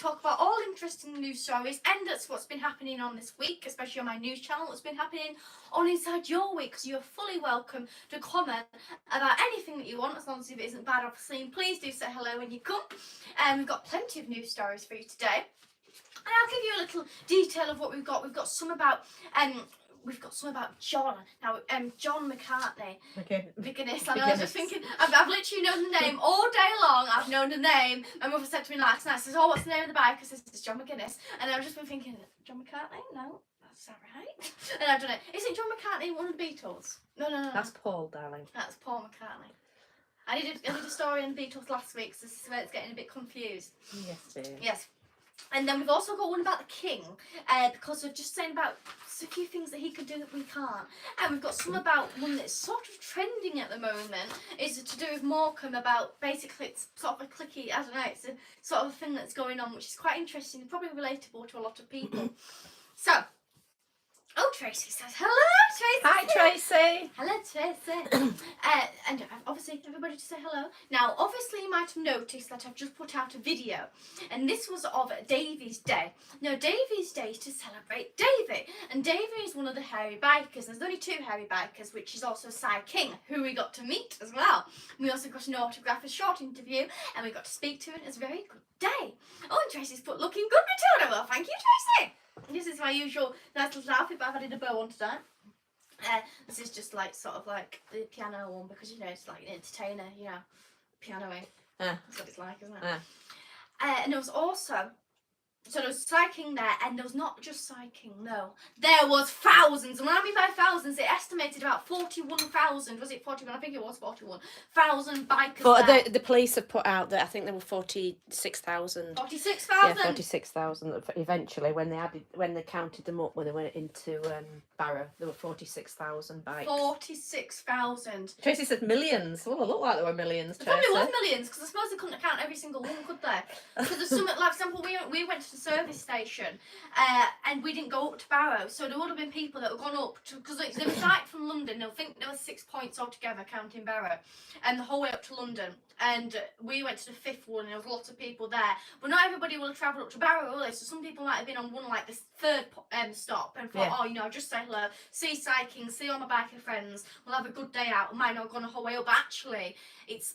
talk about all interesting news stories, and that's what's been happening on this week, especially on my news channel, what's been happening on inside your week, because you're fully welcome to comment about anything that you want, as long as it isn't bad, obviously, and please do say hello when you come. We've got plenty of news stories for you today. And I'll give you a little detail of what we've got. We've got some about John. Now, John McCartney. Okay. McGuinness. I know. I was just thinking. I've literally known the name all day long. I've known the name. My mother said to me last night, says, "Oh, what's the name of the bike?" I says, "It's John McGuinness." And I've just been thinking, John McCartney? No, that's not right. And I've done it. Isn't John McCartney one of the Beatles? No. That's Paul, darling. That's Paul McCartney. I did a story on the Beatles last week, so this is where it's getting a bit confused. Yes, dear. Yes. And then we've also got one about the King, because we're just saying about a few things that he could do that we can't. And we've got some about one that's sort of trending at the moment, is to do with Morecambe, about basically it's sort of a clicky, I don't know, it's a sort of a thing that's going on, which is quite interesting and probably relatable to a lot of people. So, Tracy says, hello, Tracy. Hi, Tracy. Hello, Tracy. And obviously, everybody to say hello. Now, obviously, you might have noticed that I've just put out a video, and this was of Davy's Day. Now, Davy's Day is to celebrate Davy, and Davy is one of the hairy bikers. There's only two hairy bikers, which is also Cy King, who we got to meet as well. We also got an autograph, a short interview, and we got to speak to him. It was a very good day. Oh, and Tracy's put looking good, Matilda. Well, thank you, Tracy. This is my usual nice little outfit, but I've added a bow on today. This is just like sort of like the piano one, because you know it's like an entertainer, you know, piano-y. That's what it's like, isn't it? And there was also, so there was Cy King there, and there was not just Cy King, no. There was thousands, and when I mean by thousands, they estimated about 41,000, was it 41? I think it was 41,000 bikers But there. the police have put out that I think there were 46,000. 46,000? Yeah, 46,000 eventually when they counted them up when they went into Barrow. There were 46,000 bikes. 46,000. Tracy said millions. Well, it looked like there were millions, Tracy. There probably was millions, because I suppose they couldn't account every single one, could they? Because there's some, like, for example, we went to the service station, and we didn't go up to Barrow, so there would have been people that had gone up to, because they were starting from London. I think there were 6 points altogether counting Barrow, and the whole way up to London. And we went to the fifth one, and there was lots of people there. But not everybody will have travelled up to Barrow, will they? So some people might have been on one, like, this third stop, and thought, oh, you know, just say hello, see Cy King, see all my biker friends, we'll have a good day out. I might not have gone the whole way up, but actually, it's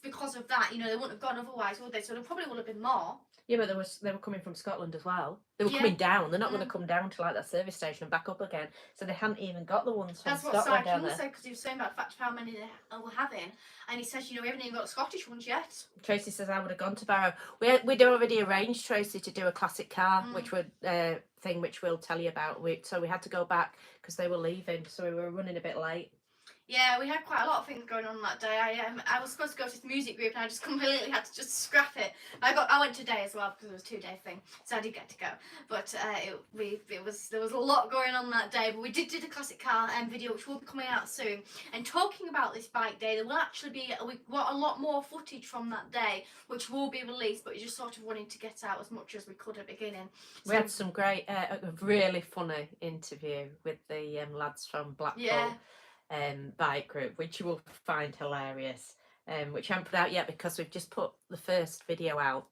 because of that, you know, they wouldn't have gone otherwise, would they? So there probably would have been more. Yeah, but they were coming from Scotland as well. They were coming down. They're not going to come down to like that service station and back up again. So they hadn't even got the ones from Scotland down there. That's what Cy King said, because he was saying about the fact of how many they were having. And he says, you know, we haven't even got Scottish ones yet. Tracy said I would have gone to Barrow. We'd already arranged, Tracy, to do a classic car, which would which we'll tell you about. So we had to go back because they were leaving. So we were running a bit late. Yeah, we had quite a lot of things going on that day. I was supposed to go to this music group, and I just completely had to just scrap it. I went today as well, because it was a 2-day thing, so I did get to go. But there was a lot going on that day. But we did the classic car video, which will be coming out soon. And talking about this bike day, there will actually be we got a lot more footage from that day, which will be released. But we just sort of wanted to get out as much as we could at the beginning. So, we had some great, really funny interview with the lads from Blackpool. Yeah. Bike group, which you will find hilarious, which I haven't put out yet because we've just put the first video out,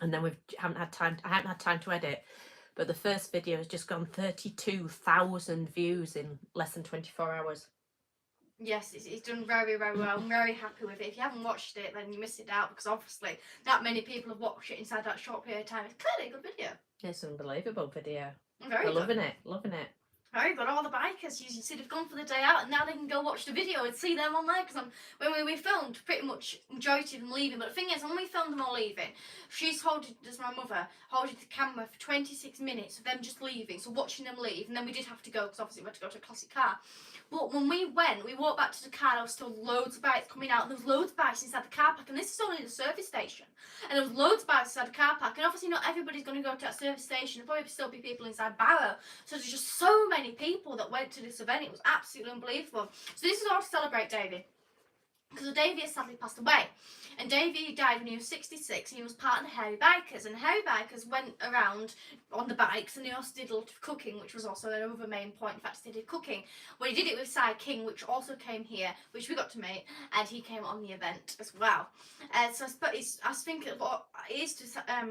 and then I haven't had time to edit, but the first video has just gone 32,000 views in less than 24 hours. Yes, it's done very, very well. I'm very happy with it. If you haven't watched it, then you missed it out, because obviously that many people have watched it inside that short period of time. It's clearly a good video. It's an unbelievable video. Very good. Loving it. Very good. All the bikers, you see, they've gone for the day out, and now they can go watch the video and see them on there. Because when we filmed, pretty much majority of them leaving. But the thing is, when we filmed them all leaving, my mother holding the camera for 26 minutes of them just leaving, so watching them leave, and then we did have to go, because obviously we had to go to a classic car. But when we walked back to the car, there was still loads of bikes coming out, and there was loads of bikes inside the car park, and this is only the service station, and there was loads of bikes inside the car park, and obviously not everybody's going to go to that service station. There'll probably still be people inside Barrow, so there's just so many people that went to this event. It was absolutely unbelievable. So this is all to celebrate Davy. because Davey has sadly passed away. And Davey died when he was 66, and he was part of the Hairy Bikers. And the Hairy Bikers went around on the bikes, and they also did a lot of cooking, which was also another main point. In fact, they did cooking. Well, he did it with Cy King, which also came here, which we got to meet, and he came on the event as well. So I was thinking, well, it is to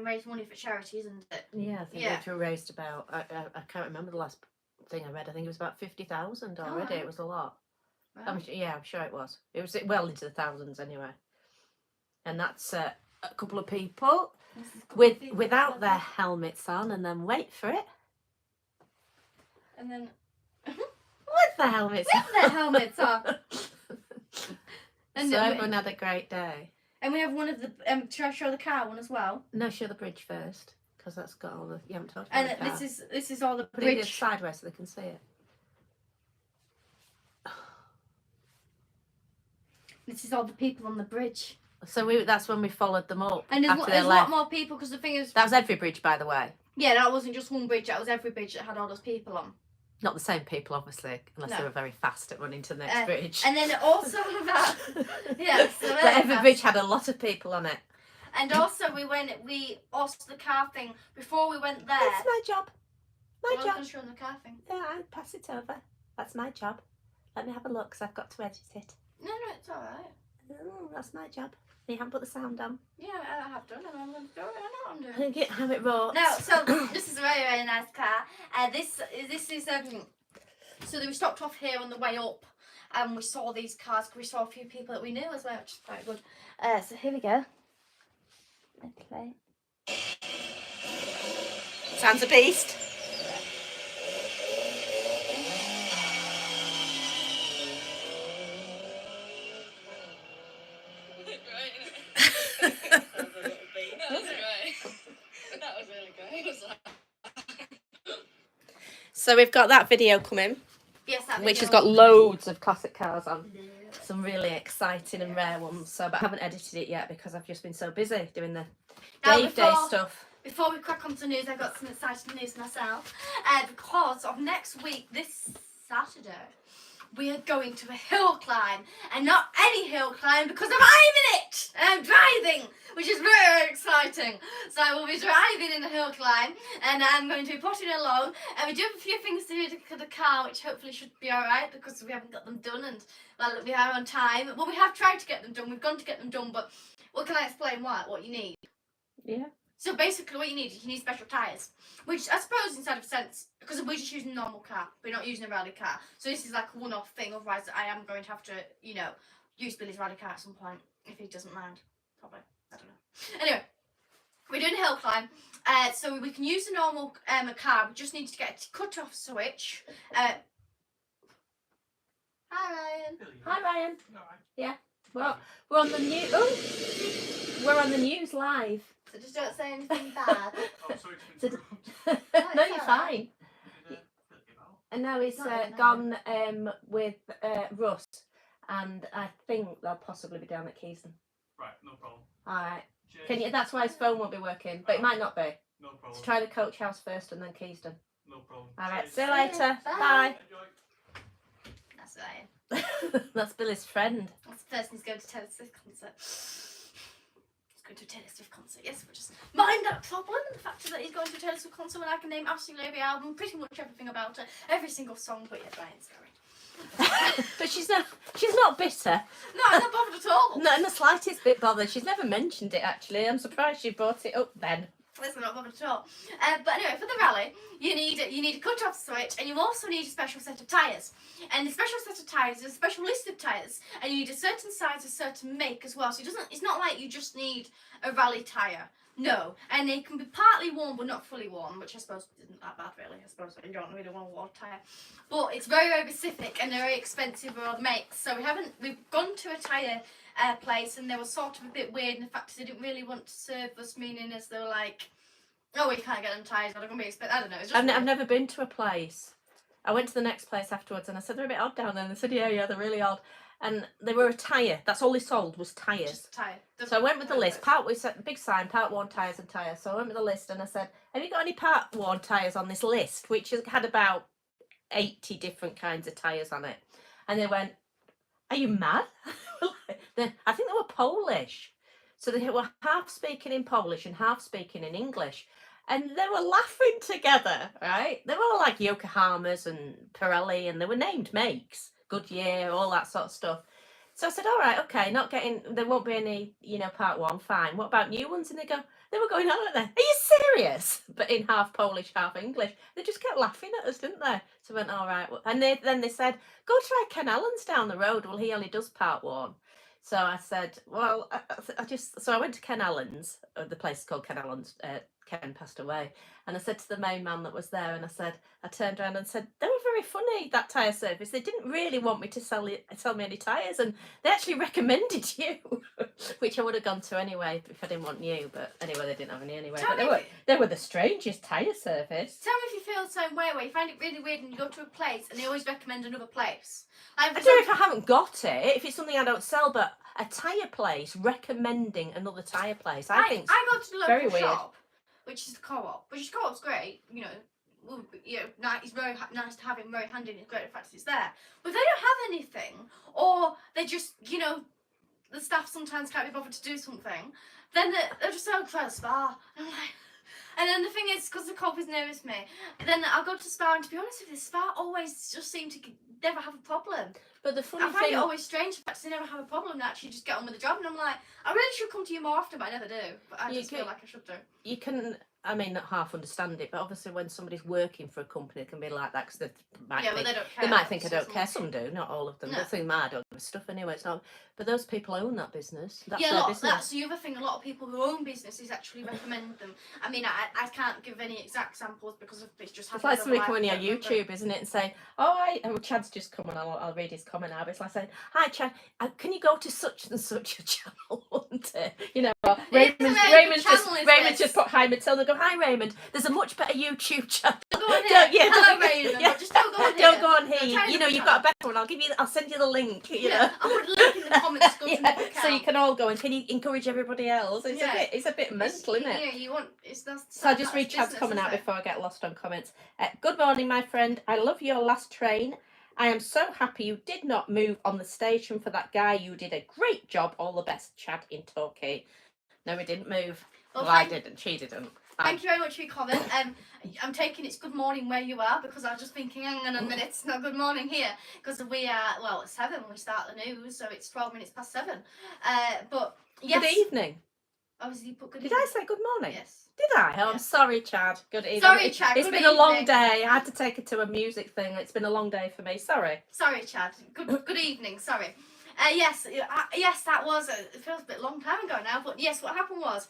raise money for charity, isn't it? Yeah, I think we've raised about, I can't remember the last thing I read. I think it was about 50,000 already. right. It was a lot. Wow. I'm sure it was. It was well into the thousands anyway. And that's a couple of people without their helmets on, and then wait for it. And then with the helmets on. With their helmets on. And so everyone had a great day. And we have one of the. Should I show the car one as well? No, show the bridge first, because that's got all the. You haven't talked about the car. And this is all the Put bridge. it sideways so they can see it. This is all the people on the bridge. So that's when we followed them up. And there's a lot more people, because the thing is. That was every bridge, by the way. Yeah, that wasn't just one bridge. That was every bridge that had all those people on. Not the same people, obviously, unless they were very fast at running to the next bridge. And then also about but every bridge had a lot of people on it. And also we also the car thing before we went there. That's my job. My job. I was going to show them the car thing. Yeah, I'll pass it over. That's my job. Let me have a look, because I've got to edit it. No, it's all right. Oh, that's my job. You haven't put the sound on. Yeah, I have done, and I'm going to do it. I know what I'm doing. Get how it rolls. No, so this is a very, very nice car. This is so we stopped off here on the way up, and we saw these cars. We saw a few people that we knew as well, which is quite good. So here we go. Let's play. Sounds a beast. So we've got that video coming. Yes, that video. Which has got loads of classic cars on. Yeah. Some really exciting and rare ones. So, but I haven't edited it yet because I've just been so busy doing the Dave Day stuff. Before we crack on to news, I've got some exciting news myself. Because of next week, this Saturday, we are going to a hill climb, and not any hill climb, because I'm in it and I'm driving, which is very exciting. So I will be driving in a hill climb, and I'm going to be potting along, and we do have a few things to do to the car, which hopefully should be alright, because we haven't got them done, and well, we are on time. Well, we have tried to get them done, we've gone to get them done, but can I explain what you need? Yeah. So basically what you need special tyres, which I suppose inside of a sense, because we're just using a normal car, we're not using a rally car. So this is like a one-off thing, otherwise I am going to have to, use Billy's rally car at some point, if he doesn't mind. Probably, I don't know. Anyway, we're doing a hill climb, so we can use a normal car, we just need to get a cut-off switch. Hi Ryan. Hi Ryan. No, Yeah. Well, we're on the news. We're on the news live. So just don't say anything bad. No, you're fine. And now he's gone with Russ, and I think they'll possibly be down at Keyston. Right, no problem. All right. Can you? That's why his phone won't be working, but it might not be. No problem. So try the coach house first, and then Keyston. No problem. All right. Cheers. See you later. Bye. Enjoy. That's Ryan. That's Billy's friend. That's the person who's going to Taylor Swift concert. He's going to a Taylor Swift concert. Yes, we'll just mind that problem. The fact that he's going to a Taylor Swift concert when I can name absolutely every album, pretty much everything about it, every single song. But yeah, Ryan's going. But she's not bitter. No, I'm not bothered at all. Not in the slightest bit bothered. She's never mentioned it actually. I'm surprised she brought it up then. Listen, not bothered at all. But anyway, for the rally, you need a cut-off switch, and you also need a special set of tyres. And the special set of tyres is a special list of tyres, and you need a certain size, a certain make as well. So it's not like you just need a rally tyre. No, and they can be partly worn but not fully worn, which I suppose isn't that bad really. I suppose you don't really want a worn tyre. But it's very, very specific and they're very expensive with all the makes. So we've gone to a tyre place, and they were sort of a bit weird in the fact that they didn't really want to serve us, meaning as they were like, oh, we can't get them tyres, but they're going to be expensive. I don't know. It's just I've never been to a place. I went to the next place afterwards and I said, they're a bit odd down there. And they said, yeah, they're really odd. And they were a tyre. That's all they sold was tyres. just a tyre. So I went with the list. We set big sign, part worn tyres and tyres. So I went with the list and I said, have you got any part worn tyres on this list? Which had about 80 different kinds of tyres on it. And they went, are you mad? I think they were Polish. So they were half speaking in Polish and half speaking in English. And they were laughing together, right? They were all like Yokohamas and Pirelli, and they were named makes, Goodyear, all that sort of stuff. So I said, all right, okay, there won't be any, part one, fine. What about new ones? And they were going on at there. Are you serious? But in half Polish, half English. They just kept laughing at us, didn't they? So I went, all right. And then they said, go try Ken Allen's down the road. Well, he only does part one. So I said, well, so I went to Ken Allen's, the place is called Ken Allen's, Ken passed away. And I said to the main man that was there, and I turned around and said, they were very funny, that tyre service. They didn't really want me to sell me any tyres, and they actually recommended you, which I would have gone to anyway if I didn't want you. But anyway, they didn't have any anyway. But they were the strangest tyre service. Tell me if you feel the same way, where you find it really weird and you go to a place and they always recommend another place. I don't know if I haven't got it, if it's something I don't sell, but a tyre place recommending another tyre place, I think I go to the very local weird. shop, which is the co-op, which the co-op's great, it's very nice to have him very handy, and it's great the fact it's there. But if they don't have anything, or they just, the staff sometimes can't be bothered to do something, then they'll just say, I'll try the spa. And I'm like, and then the thing is, because the co-op is nearest me, then I'll go to the spa, and to be honest with you, the spa always just seem to never have a problem. But the funny I find thing, it always strange the fact they never have a problem and actually just get on with the job, and I'm like, I really should come to you more often, but I never do. But I just feel like I should do. You can, not half understand it, but obviously when somebody's working for a company, it can be like that because they might But they don't care. They might think I don't care. Some do, not all of them. No. They think I don't give a stuff anyway. It's not. But those people own that business. That's yeah, their business. That's the other thing. A lot of people who own businesses actually recommend them. I mean, I can't give any exact examples because it's just. It's like somebody coming on your YouTube, isn't it, and saying, Chad's just come on. I'll read his comment now. But it's like saying, hi Chad, can you go to such and such a channel? Raymond just put hi Matilda. Go, hi Raymond. There's a much better YouTube channel. Go on here. Hello Raymond. Yeah. Just don't go on here. Don't go on here. You've got a better one. I'll send you the link. I'll put a link in the comments. Go to the account. So you can all go and can you encourage everybody else? It's a bit mental, isn't it? Yeah, you want. So I'll just read Chad's comment out before I get lost on comments. Good morning, my friend. I love your last train. I am so happy you did not move on the station for that guy. You did a great job. All the best, Chad in Torquay. No, we didn't move. Well, I didn't. She didn't. Thank you very much for your comment. I'm taking it's good morning where you are because I was just thinking, hang on a minute, it's not good morning here because we are, it's 7 when we start the news, so it's 12 minutes past 7. But yes. Good evening. Obviously, you put good Did evening. I say good morning? Yes. Did I? Oh, I'm sorry, Chad. Good evening. Sorry, Chad. It's been a long day. I had to take her to a music thing. It's been a long day for me. Sorry. Sorry, Chad. Good evening. Sorry. Yes, that was. It feels a bit long time ago now, but yes, what happened was.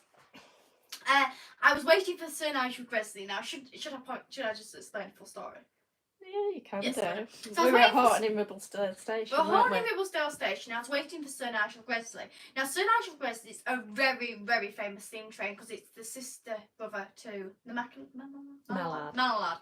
I was waiting for Sir Nigel Gresley. Now, should I just explain the full story? Yeah, you can do. So we were at Horton in Ribblesdale Station. We're Horton in Ribblesdale Station. I was waiting for Sir Nigel Gresley. Now, Sir Nigel Gresley is a very, very famous steam train because it's the sister brother to the Mallard.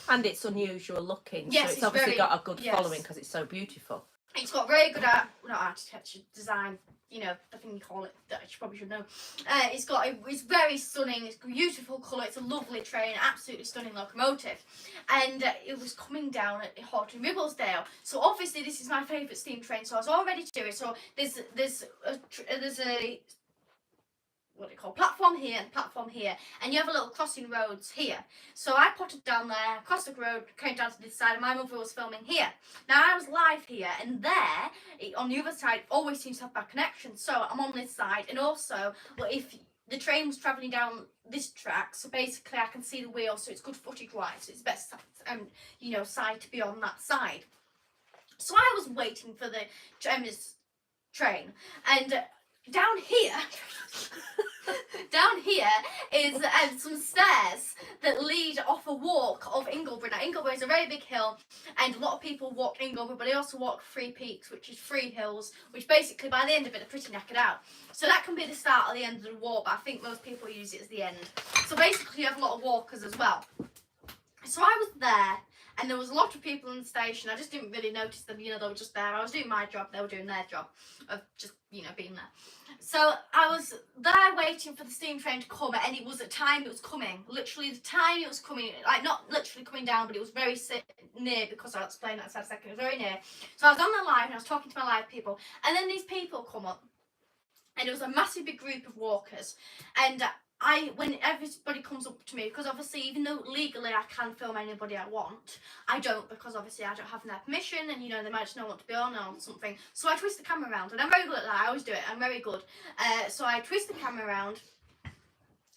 And it's unusual looking. Yes, so it's obviously got a good following yes. because it's so beautiful. It's got very good architecture, design, the thing you call it, that you probably should know. It's very stunning, it's beautiful colour, it's a lovely train, absolutely stunning locomotive. And it was coming down at Horton Ribblesdale. So obviously this is my favourite steam train, so I was all ready to do it. So there's a what do you call platform here and platform here, and you have a little crossing roads here. So I potted down there, across the road, came down to this side, and my mother was filming here. Now I was live here, and there on the other side always seems to have bad connection. So I'm on this side, and also, well, if the train was travelling down this track, so basically I can see the wheels, so it's good footage wise. So it's best side to be on that side. So I was waiting for the train, and down here is some stairs that lead off a walk of Inglebury. Now, Inglebury is a very big hill, and a lot of people walk Inglebury, but they also walk Three Peaks, which is 3 hills, which basically by the end of it, they're pretty knackered out. So that can be the start or the end of the walk, but I think most people use it as the end. So basically, you have a lot of walkers as well. So I was there, and there was a lot of people in the station. I just didn't really notice them, they were just there. I was doing my job, they were doing their job of just, being there. So I was there waiting for the steam train to come, and it was at time it was coming. Literally the time it was coming, like not literally coming down, but it was very near because I'll explain that in a second. It was very near. So I was on the live and I was talking to my live people, and then these people come up, and it was a massive big group of walkers, and when everybody comes up to me, because obviously even though legally I can film anybody I want, I don't, because obviously I don't have their permission, and you know, they might just not want to be on or something. So I twist the camera around, and I'm very good at that. I always do it. I'm very good. So I twist the camera around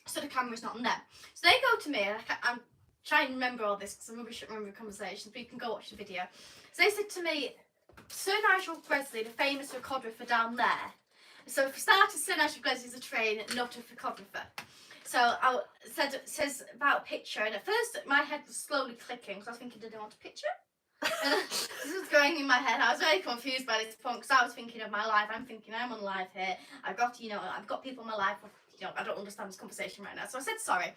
so the camera's not on them. So they go to me, and I'm trying to remember all this because I'm rubbish at remembering conversations, but you can go watch the video. So they said to me, Sir Nigel Gresley, the famous photographer down there. So for starters, Sir Nigel Gresley is a trained, not a photographer. So I says about a picture, and at first my head was slowly clicking because I was thinking, did they want a picture? And this was going in my head. I was very confused by this point because I was thinking of my life. I'm thinking I'm on live here. I've got people in my life. I don't understand this conversation right now. So I said, sorry,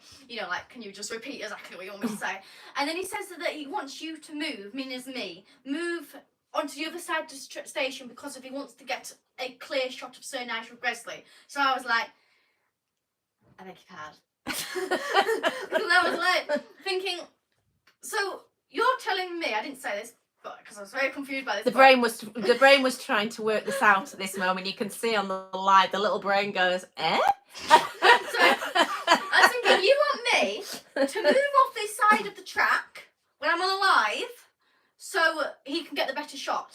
can you just repeat exactly what you want me to say? And then he says that he wants you to move onto the other side of the station because if he wants to get a clear shot of Sir Nigel Gresley. So I was like, I beg your pardon. Because I was like thinking, so you're telling me, I didn't say this, but because I was very confused by this. The brain was trying to work this out at this moment. You can see on the live, the little brain goes, eh? So I was thinking, you want me to move off this side of the track when I'm on a live so he can get the better shot?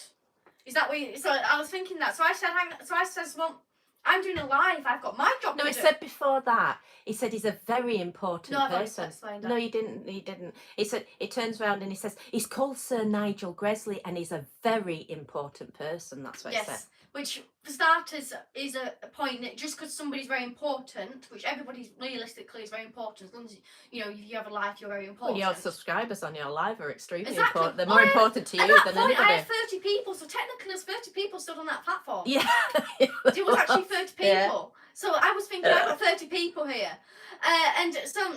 Is that what you, so I was thinking that. So I said, well, I'm doing a live. I've got my job to do. No, he said before that. He said he's a very important person. Explained that. No, you didn't. He didn't. He said he turns around and he says he's called Sir Nigel Gresley and he's a very important person. That's what he said. Which for starters is a point that just because somebody's very important, which everybody's realistically is very important, as long as if you have a life, you're very important. Well, your subscribers on your live are extremely Exactly. important. They're more important to you than anybody. I had 30 people, so technically there's 30 people stood on that platform. Yeah. It was actually 30 people. Yeah. So I was thinking, I've got 30 people here. And so,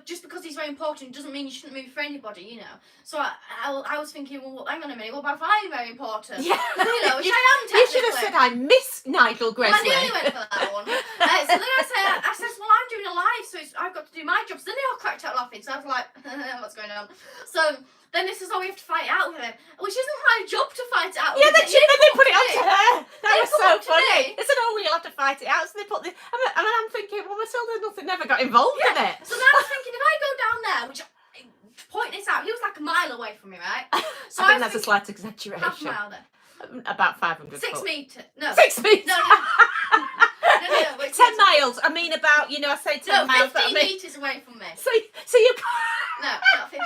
just because he's very important doesn't mean you shouldn't move for anybody, So I was thinking, well, hang on a minute, what about if I'm very important? Yeah. Which I am technically. You should have said I miss Nigel Gresley. Well, I nearly went for that one. So then I said, well, I'm doing a live, so I've got to do my job. So then they all cracked out laughing. So I was like, what's going on? So then this is all we have to fight it out with him, which isn't my job to fight it out with him. Yeah, they put it on to her. That was so funny. Me. They said, oh, well, you'll have to fight it out. So they put this. I'm thinking, well, Matilda never got involved in it. So then I was thinking, if I go down there, which, point this out, he was like a mile away from me, right? So I think that's a slight exaggeration. Half a mile then. About 500 6 foot. metres. No. 6 metres. No. 10 miles. I mean, about, I say 10 miles. 15 metres away from me. So you No, not 15.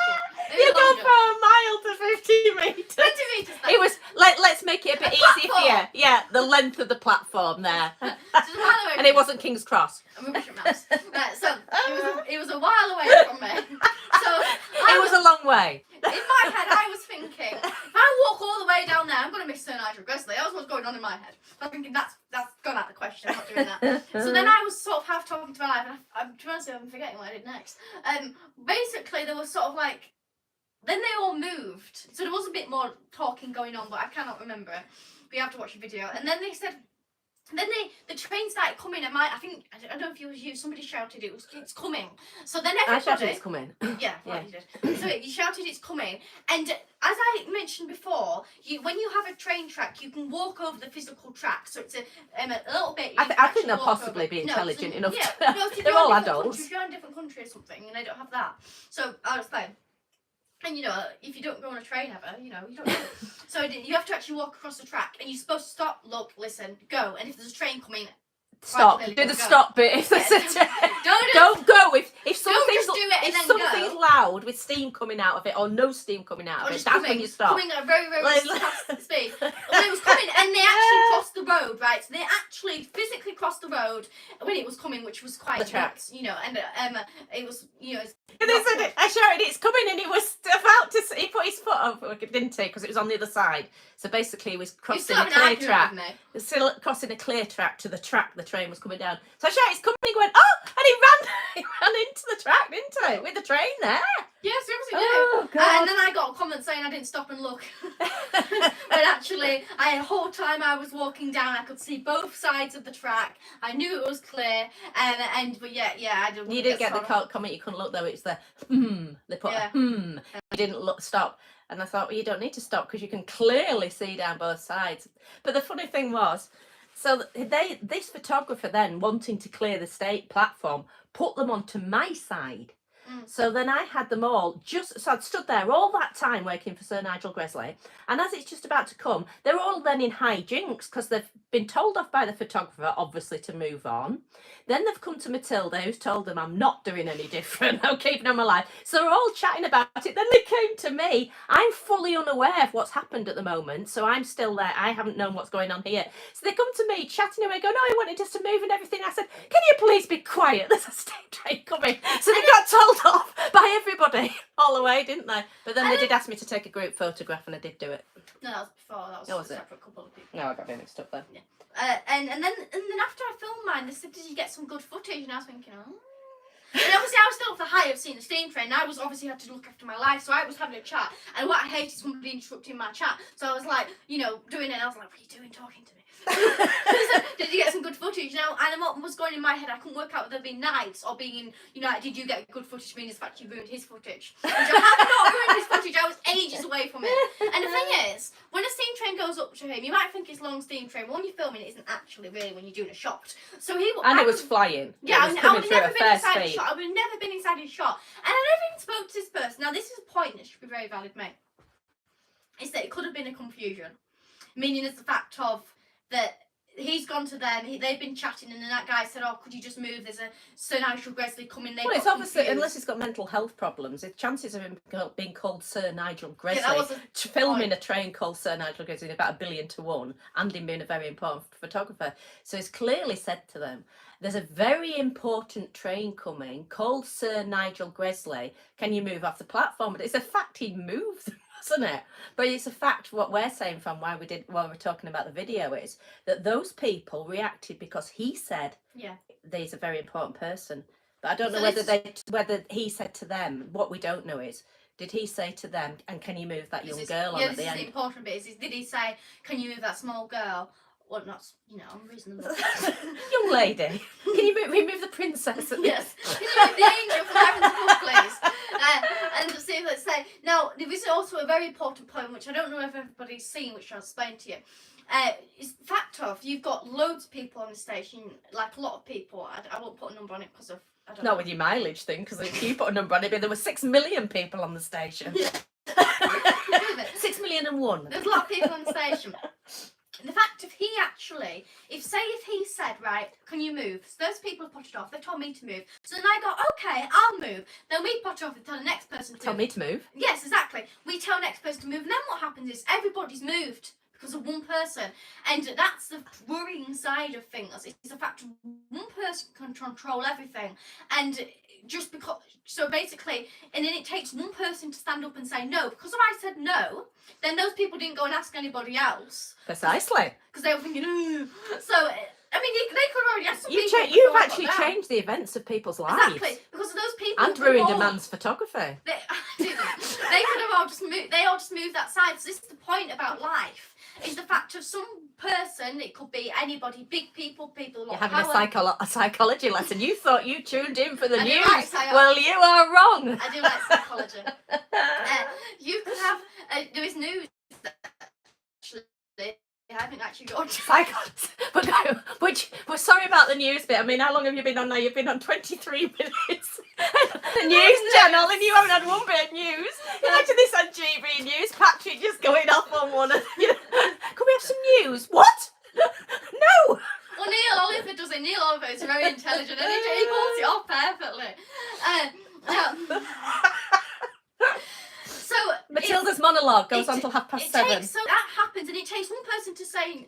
you go from a mile to 50 metres. 20 metres then. It was, let's make it a bit easy for you. Yeah, the length of the platform there. And it wasn't King's Cross. I'm rubbish at maths. So it was a while away from me. So it was a long way. In my head, I was thinking, if I walk all the way down there, I'm going to miss Sir Nigel Gresley. That was what's going on in my head. I was thinking, that's gone out of the question. I'm not doing that. So then I was sort of half talking to my life, and I'm trying to say I'm forgetting what I did next. Basically, there was sort of like, then they all moved. So there was a bit more talking going on, but I cannot remember it. But you have to watch the video. And then they said, then the train started coming. I don't know if it was you. Somebody shouted it's coming. So then everybody. I shouted it's coming. Yeah, you did. So you shouted it's coming, and as I mentioned before, when you have a train track, you can walk over the physical track. So it's a little bit. I think they'll possibly be intelligent enough. Yeah, no, they're all adults. If you're in a different country or something, and they don't have that, so I was fine. And if you don't go on a train ever, you don't know. So you have to actually walk across the track, and you're supposed to stop, look, listen, go. And if there's a train coming, stop. Do the stop bit. If there's a train. Don't go. If something's loud with steam coming out of it, or no steam coming out of it, that's when you stop. Coming at a very, very fast speed. Well, it was coming, and they actually crossed the road, right? So they actually physically crossed the road when it was coming, which was quite nuts, and it was, And they said, I shouted, it's coming, and he was about to. He put his foot up, didn't he? Because it was on the other side. So basically, he was crossing a clear track. Still crossing a clear track to the track the train was coming down. So I shouted, it's coming. He went, oh, and he ran into the track, didn't he? With the train there. Yes, seriously, Oh, God. and then I got comment saying I didn't stop and look. But actually, the whole time I was walking down, I could see both sides of the track. I knew it was clear, but yeah, I didn't. You didn't get the comment. You couldn't look though. It's the They put a You didn't look. Stop. And I thought, well, you don't need to stop because you can clearly see down both sides. But the funny thing was, so this photographer then wanting to clear the state platform put them onto my side. So then I had them all so I'd stood there all that time waiting for Sir Nigel Gresley, and as it's just about to come, they're all then in hijinks because they've been told off by the photographer, obviously, to move on. Then they've come to Matilda, who's told them I'm not doing any different, I'm keeping them alive. So they're all chatting about it. Then they came to me. I'm fully unaware of what's happened at the moment, so I'm still there. I haven't known what's going on here. So they come to me, chatting away, going, "Oh, I wanted us to move and everything." I said, "Can you please be quiet? There's a steam train coming." So they got told off by everybody all the way, didn't they? But then they did ask me to take a group photograph, and I did do it. No, that was before. That was, was a it? separate couple of people. No, I got a mixed up there. Yeah. And then after I filmed mine, they said, "Did you get some good footage?" And I was thinking, "Oh." And obviously I was still off the high of seeing the steam train. And I was obviously had to look after my life, so I was having a chat. And what I hate is somebody interrupting my chat. So I was like, doing it. And I was like, "What are you doing, talking to me?" Did you get some good footage? Now, and what was going in my head, I couldn't work out whether being nice or being, did you get good footage? Meaning the fact you ruined his footage. Which I have not ruined his footage. I was ages away from it. And the thing is, when a steam train goes up to him, you might think it's a long steam train, but when you're filming, it isn't actually really when you're doing a shot. So it was flying. Yeah, it was I coming would through never a been fair inside speed. his shot. I would have never been inside his shot. And I never even spoke to this person. Now, this is a point that should be very valid, mate. Is that it could have been a confusion. Meaning it's the fact of that he's gone to them, they've been chatting, and then that guy said, "Oh, could you just move? There's a Sir Nigel Gresley coming." Well, it's obviously, unless he's got mental health problems, the chances of him being called Sir Nigel Gresley, filming a train called Sir Nigel Gresley, about 1,000,000,000 to 1, and him being a very important photographer. So he's clearly said to them, "There's a very important train coming called Sir Nigel Gresley. Can you move off the platform?" But it's a fact he moved them, isn't it? But it's a fact what we're saying from while we're talking about the video is that those people reacted because he said, "Yeah, he's a very important person." But I don't know whether he said to them. What we don't know is, did he say to them, "And can you move that young girl on at the end?" The important bit is, did he say, "Can you move that small girl?" Well, not, unreasonable. Young lady, can you remove the princess? Yes. Can you move the angel from heaven's above, please? And see if let's say. Now, there is also a very important point, which I don't know if everybody's seen, which I'll explain to you. Is the fact of you've got loads of people on the station, like a lot of people. I won't put a number on it because of. I don't know. With your mileage thing, because if you put a number on it, there were 6 million people on the station. 6,000,001. There's a lot of people on the station. And the fact of he actually, if he said, "Right, can you move?" So those people have potted off, they told me to move. So then I go, "Okay, I'll move." Then we pot off and tell the next person to tell me to move. Yes, exactly. We tell the next person to move. And then what happens is everybody's moved because of one person. And that's the worrying side of things. It's the fact of one person can control everything. And just because, so basically, and then it takes one person to stand up and say no. Because if I said no, then those people didn't go and ask anybody else. Precisely. Because they were thinking, "Ooh." So, I mean, they could already ask some people. You've actually changed the events of people's lives. Exactly. Because of those people. And ruined a man's photography. They could have all just moved. They all just moved that side. So this is the point about life. Is the fact of some person, it could be anybody, big people, You're having a psychology lesson. You thought you tuned in for the news. Well, you are wrong. I do like psychology. You could have, there is news that actually, I haven't actually got psychologist. We're sorry about the news bit. I mean, how long have you been on now? You've been on 23 minutes. The news channel, and you haven't had one bit of news. Imagine this on GB News. Patrick just going off on one. Can we have some news? What? No. Well, Neil Oliver does it. Neil Oliver is very intelligent, and he pulls it off perfectly. So Matilda's monologue goes on till 7:30. So that happens, and it takes one person to say,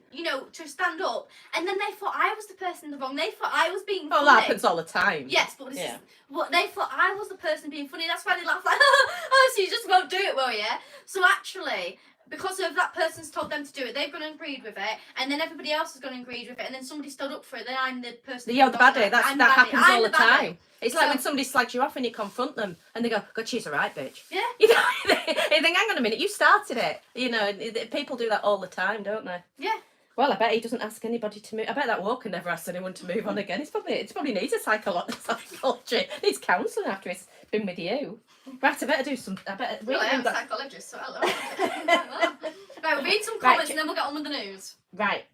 to stand up, and then they thought I was the person in the wrong. They thought I was being funny. That happens all the time. Yes, but they thought I was the person being funny. That's why they laugh like, "Oh, so you just won't do it, will you?" So actually, because of that person's told them to do it, they've gone and agreed with it, and then everybody else has gone and agreed with it, and then somebody stood up for it. Then I'm the person. You're the baddie. That happens all the time. It's like So- when somebody slags you off and you confront them and they go, God, she's a right bitch. Yeah. You know, you think, hang on a minute, you started it. You know, people do that all the time, don't they? Yeah. Well, I bet he doesn't ask anybody to move. I bet that walker never asked anyone to move on again. It's probably needs a psychology. Needs counselling after it's been with you. Right, I better do some. I better. Well, I am a got- psychologist, so hello. Right, we'll read some Right, comments and then we'll get on with the news. Right.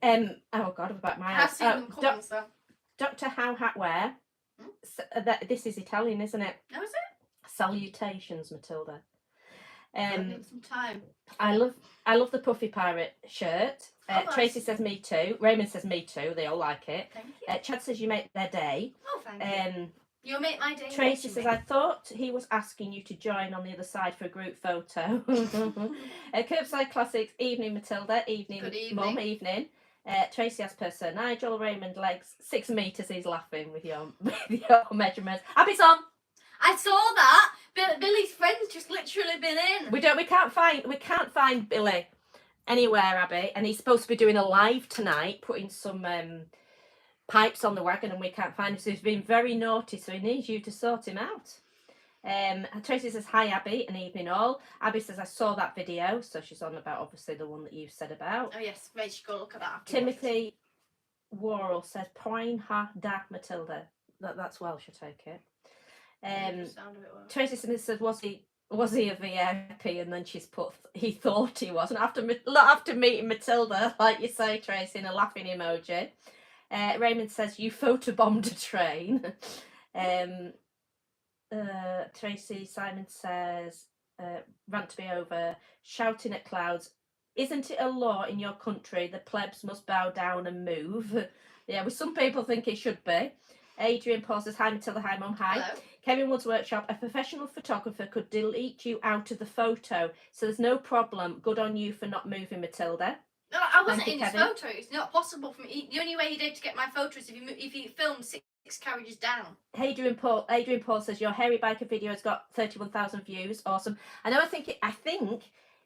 Oh God, about my I've eyes. seen them coming, so. Dr. How Hatware. This is Italian, isn't it? No, is it? Salutations, Matilda. I need some time. I love the puffy pirate shirt. Oh, nice. Tracy says me too. Raymond says me too. They all like it. Thank you. Chad says you make their day. Oh, thank you. You'll make my day. Tracy watching says, me. I thought he was asking you to join on the other side for a group photo. Curbside Classics, evening Matilda, evening Good evening. Mum, evening. Tracy as per Sir Nigel, Raymond legs 6 metres. He's laughing with your measurements. Abby's on. I saw that. Billy's friend's just literally been in. We can't find Billy anywhere, Abby, and he's supposed to be doing a live tonight, putting some pipes on the wagon, and we can't find him. So he's been very naughty, so he needs you to sort him out. Tracy says, hi Abby, and evening all. Abby says, I saw that video, so she's on about obviously the one that you said about. Oh yes, Rach, go look at that. afterwards. Timothy Worrell says, Poin ha da Matilda. That's Welsh, I take it. Sound of it well. Tracy Smith says, was he a VIP? And then she's put, he thought he was. And after meeting Matilda, like you say, Tracy, in a laughing emoji. Raymond says, you photobombed a train. Tracy Simon says, rant to be over, shouting at clouds. Isn't it a law in your country the plebs must bow down and move? Yeah, well, some people think it should be. Adrian Paul says, hi Matilda, hi Mum, hi. Hello. Kevin Wood's workshop, a professional photographer could delete you out of the photo, so there's no problem. Good on you for not moving, Matilda. No, I wasn't Thank in you, his Kevin. photo. It's not possible for me. The only way you did to get my photo is if you filmed six carriages down. Adrian Paul says your hairy biker video has got 31,000 views. Awesome. I think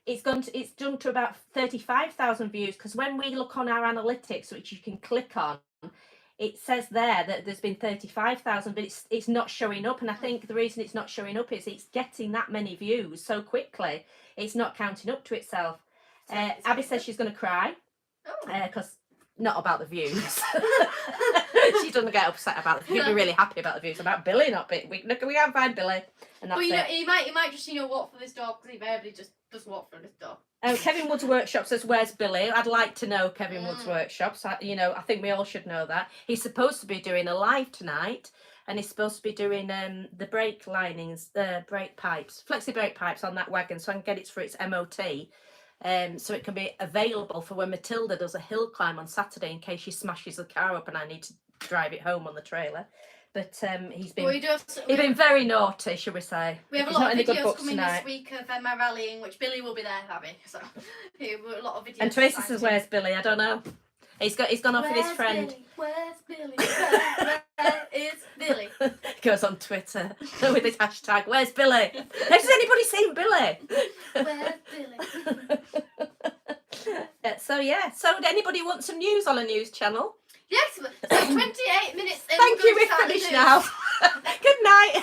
it's done to about 35,000 views, because when we look on our analytics, which you can click on, it says there that there's been 35,000, but it's not showing up. And I think the reason it's not showing up is it's getting that many views so quickly. It's not counting up to itself. Abby says she's going to cry because not about the views. She doesn't get upset about the views. She'll be really happy about the views. About Billy, not Billy. We can't find Billy, and that's But it. he might just walk through this door, because he invariably just does walk through this door. Kevin Wood's Workshop says, where's Billy? I'd like to know Kevin Wood's Workshop. So, I think we all should know that. He's supposed to be doing a live tonight, and he's supposed to be doing the brake linings, brake pipes, flexi brake pipes on that wagon, so I can get it for its MOT. So it can be available for when Matilda does a hill climb on Saturday, in case she smashes the car up and I need to drive it home on the trailer. But he's been very naughty, shall we say. We have a He's lot not of in the good videos books coming tonight. this week of my rallying, which Billy will be there, Abby. So a lot of videos. And Tracy exciting. says, where's Billy? I don't know. He's gone off with his friend. Where's Billy? Where is Billy? Goes on Twitter with his hashtag, where's Billy? Has anybody seen Billy? Where's Billy? So did anybody want some news on a news channel? Yes, so 28 minutes in. Thank you, we're start the finished news. now. Good night.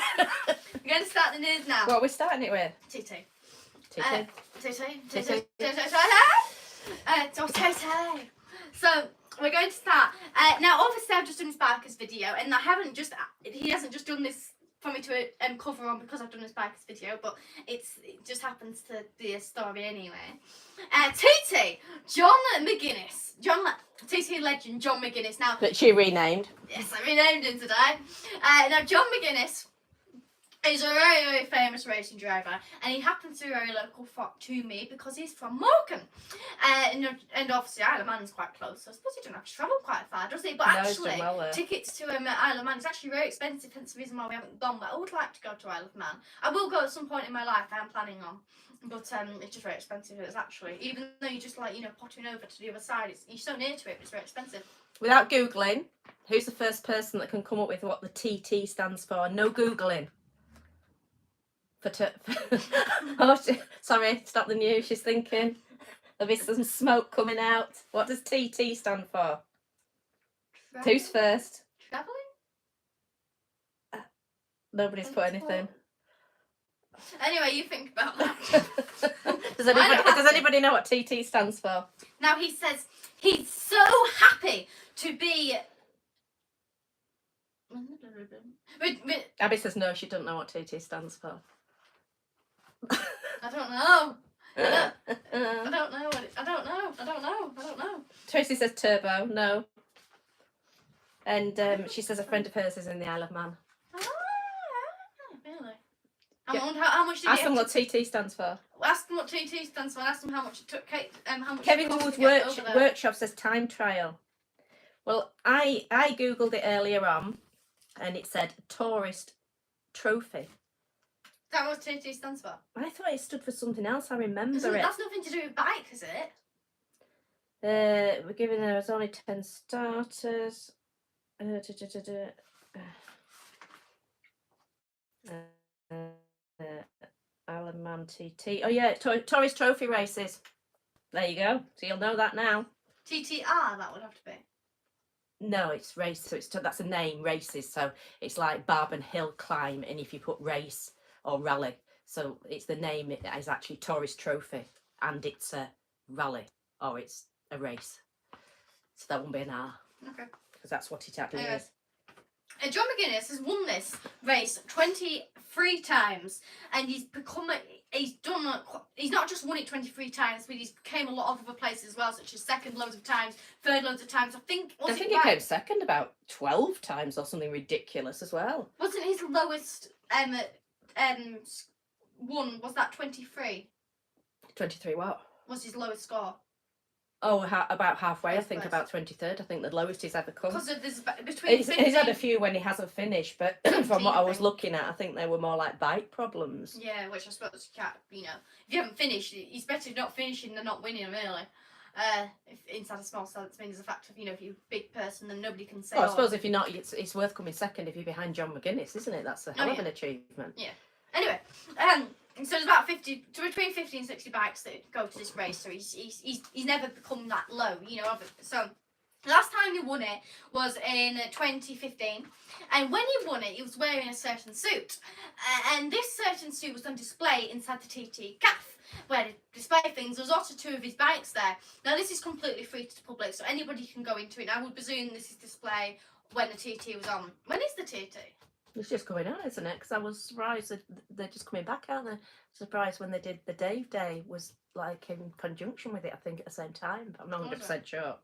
We're going to start the news now. What are we starting it with? Titi. So we're going to start. Now, obviously, I've just done his bikers video, and he hasn't just done this for me to cover on because I've done his bikers video, but it just happens to be a story anyway. TT, John McGuinness, TT legend John McGuinness. Now, That she renamed. yes, I renamed him today. Now, John McGuinness is a very, very famous racing driver, and he happens to be very local to me because he's from Morecambe. And obviously Isle of Man's quite close, so I suppose he doesn't have to travel quite far, does he? But No, he's actually, done well there. tickets to Isle of Man is actually very expensive, hence the reason why we haven't gone. But I would like to go to Isle of Man. I will go at some point in my life, I am planning on. But it's just very expensive. It's actually, even though you just potting over to the other side, you're so near to it, but it's very expensive. Without Googling, who's the first person that can come up with what the TT stands for? No Googling. Sorry, stop the news. She's thinking there'll be some smoke coming out. What does TT stand for? Who's first? Travelling? Nobody's put anything. Anyway, you think about that. Does anybody know what TT stands for? Now he says he's so happy to be. Abby says no, she doesn't know what TT stands for. I don't know. I don't know. I don't know. Tracy says turbo, no. And she says a friend of hers is in the Isle of Man. Really? Yeah. I wonder how much did Ask you them what TT stands for. Ask them what TT stands for. And ask them how much it took Kate. How much Kevin it cost Wood to get over there. Workshop says time trial. Well, I googled it earlier on, and it said tourist trophy. Is that what TT stands for? I thought it stood for something else. I remember it. That's nothing to do with bike, is it? We're giving there was only 10 starters. Alan Man TT. Oh yeah, Tourist Trophy races. There you go. So you'll know that now. TTR, that would have to be. No, it's race. So that's a name, races. So it's like Barben Hill Climb, and if you put race or rally, so it's the name. It is actually Tourist Trophy, and it's a rally or it's a race. So that won't be an R. Okay. Because that's what it actually is. John McGuinness has won this race 23 times, and he's not just won it 23 times, but he's became a lot of other places as well, such as second loads of times, third loads of times. I think he came second about 12 times or something ridiculous as well. Wasn't his lowest one, was that 23? 23 what? Was his lowest score. Oh, about halfway, I think, about 23rd. I think the lowest he's ever come. Because there's between he's had a few when he hasn't finished, but from what I was looking at, I think they were more like bike problems. Yeah, which I suppose you can't, if you haven't finished, it's better not finishing than not winning, really. If inside a small cell, it means the fact of, if you're a big person, then nobody can say. Well, I suppose if you're not, it's worth coming second if you're behind John McGuinness, isn't it? That's a hell of an achievement. Yeah. Anyway, so there's about between 50 and 60 bikes that go to this race. So he's never become that low, So the last time he won it was in 2015, and when he won it, he was wearing a certain suit, and this certain suit was on display inside the TT Cafe, where they display things. There was also 2 of his bikes there. Now this is completely free to the public, so anybody can go into it. And I would presume this is display when the TT was on. When is the TT? It's just coming out, isn't it? Because I was surprised that they're just coming back, aren't they? Surprised when they did the Dave Day was like in conjunction with it, I think, at the same time. But I'm not 100% sure.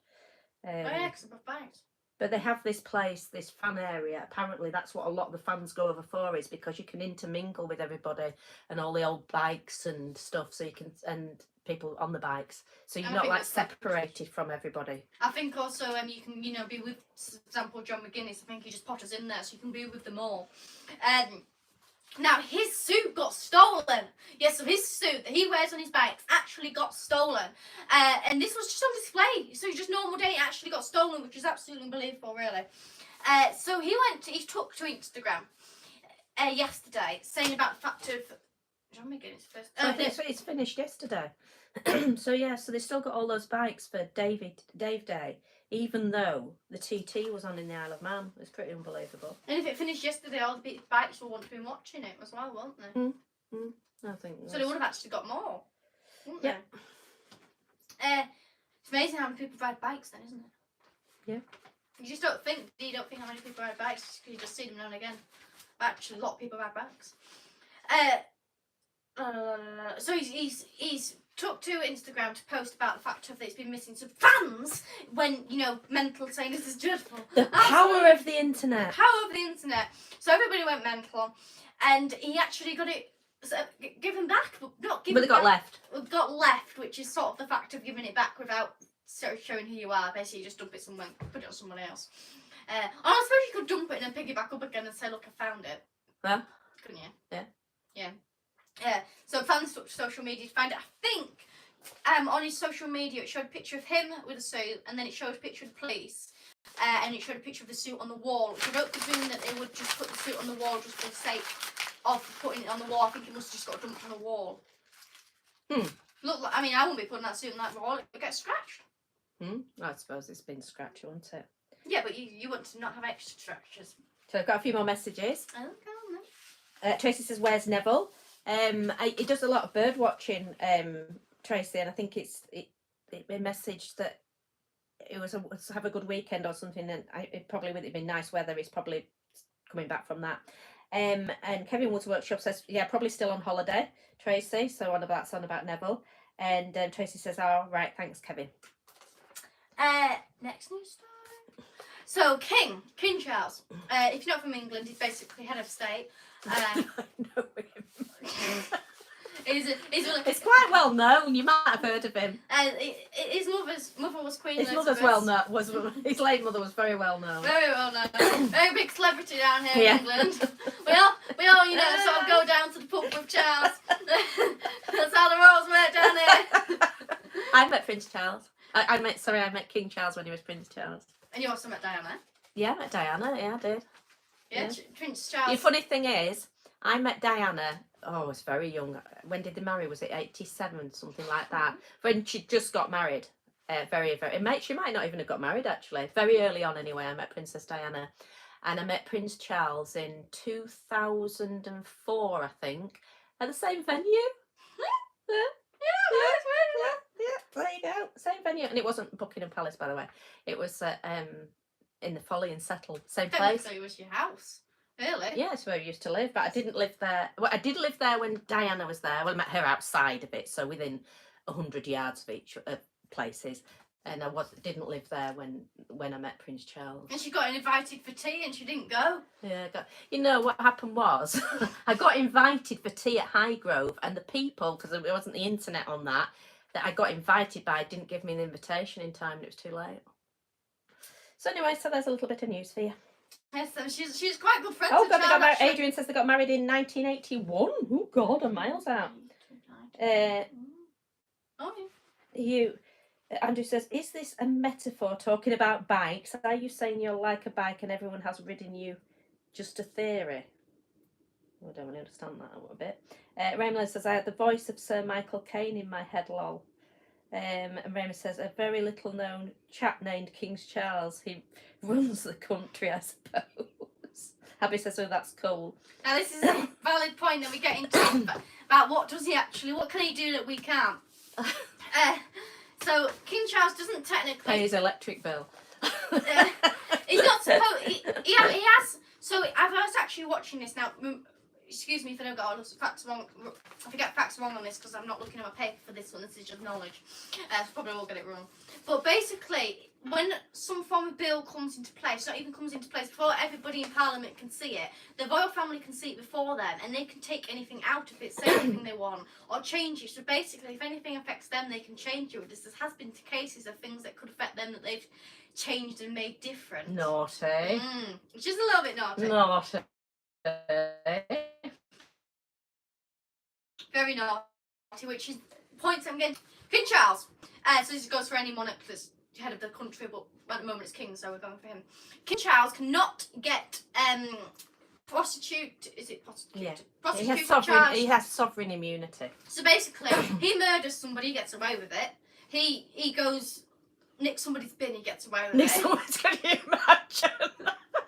Because of bikes. But they have this place, this fan area. Apparently, that's what a lot of the fans go over for, is because you can intermingle with everybody and all the old bikes and stuff. So you can, and people on the bikes, so you're not like separated from everybody. I think also you can be with, for example, John McGuinness. I think he just potters in there, so you can be with them all. Now his suit got stolen. Yes, so his suit that he wears on his bike actually got stolen, and this was just on display. So just normal day, it actually got stolen, which is absolutely unbelievable, really. So he took to Instagram yesterday, saying about the fact of John McGuinness first. So it's finished yesterday. So they still got all those bikes for Dave Day, even though the TT was on in the Isle of Man. It's pretty unbelievable. And if it finished yesterday, all the bikes will want to be watching it as well, won't they? I think so. They would have actually got more, wouldn't they? It's amazing how many people ride bikes, then, isn't it? Yeah. You just don't think how many people ride bikes, because you just see them now and again. But actually, a lot of people ride bikes. So he's took to Instagram to post about the fact that it's been missing some fans when, mental, saying this is dreadful. The power of the internet. So everybody went mental, and he actually got it given back, but not given back. But it got left, which is sort of the fact of giving it back without showing who you are. Basically, you just dump it somewhere, put it on someone else. I suppose you could dump it and then pick it back up again and say, look, I found it. Huh? Couldn't you? Yeah. Yeah. So fans took to social media to find it. I think on his social media it showed a picture of him with a suit, and then it showed a picture of the police, and it showed a picture of the suit on the wall, which I don't presume that they would just put the suit on the wall just for the sake of putting it on the wall. I think it must have just got dumped on the wall. Look, I wouldn't be putting that suit on that wall. It would get scratched. I suppose it's been scratched, won't it? Yeah, but you want to not have extra scratches. So I've got a few more messages. Okay. Tracy says, "Where's Neville?" He does a lot of bird watching, Tracy, and I think it messaged that it was have a good weekend or something, and it probably with it being nice weather, he's probably coming back from that. And Kevin Woods Workshop says, yeah, probably still on holiday, Tracy. So that's on about Neville. And Tracy says, oh, right, thanks, Kevin. Next news story. So King Charles, if you're not from England, he's basically head of state. I know him. It's quite well known. You might have heard of him. His mother was Queen His Elizabeth. mother's well known. His late mother was very well known. Very well known. Very big celebrity down here Yeah. in England. We all, sort of go down to the pub with Charles. That's how the roles work down here. I met Prince Charles. I met King Charles when he was Prince Charles. And you also met Diana. Yeah, I met Diana. Yeah, I did. Yeah. Prince Charles. The funny thing is, I met Diana. Oh, I was very young. When did they marry? Was it 87, something like that? When she just got married. Very. She might not even have got married, actually. Very early on, anyway, I met Princess Diana. And I met Prince Charles in 2004, I think, at the same venue. There you go. Same venue. And it wasn't Buckingham Palace, by the way. It was in the Folly and Settle. Same place. So it was your house. Really? Yeah, it's where I used to live, but I didn't live there. Well, I did live there when Diana was there. Well, I met her outside of it, so within 100 yards of each places. And I didn't live there when I met Prince Charles. And she got invited for tea and she didn't go. Yeah, what happened was I got invited for tea at Highgrove, and the people, because there wasn't the internet on that I got invited by, didn't give me an invitation in time, and it was too late. So anyway, so there's a little bit of news for you. Yes, so she's quite good friends. Oh God, they got married. Adrian says they got married in 1981. Oh God, I'm miles out. Andrew says, is this a metaphor talking about bikes? Are you saying you're like a bike and everyone has ridden you? Just a theory. I don't really understand that a little bit. Raymond says, I had the voice of Sir Michael Caine in my head, lol. And Raymond says, a very little known chap named King Charles. He runs the country, I suppose. Abby says, oh, that's cool. Now this is a valid point that we get into about what can he do that we can't? So King Charles doesn't technically pay his electric bill. He's not supposed. He has. So I was actually watching this now. Excuse me if I don't get all the facts wrong. I forget facts wrong on this because I'm not looking at my paper for this one. This is just knowledge. So probably will get it wrong. But basically, when some form of bill comes into place, not even comes into place before everybody in Parliament can see it, the royal family can see it before them, and they can take anything out of it, say anything they want, or change it. So basically, if anything affects them, they can change it. This has been cases of things that could affect them that they've changed and made different. Naughty. Which is a little bit naughty. Naughty. Very naughty, which is points I'm getting. King Charles. So this goes for any monarch that's head of the country, but at the moment it's king, so we're going for him. King Charles cannot get prostitute. Is it prostitute? Yeah. Prostitute he has sovereign immunity. So basically, he murders somebody, he gets away with it. He goes nick somebody's bin, he gets away with it. Can you imagine?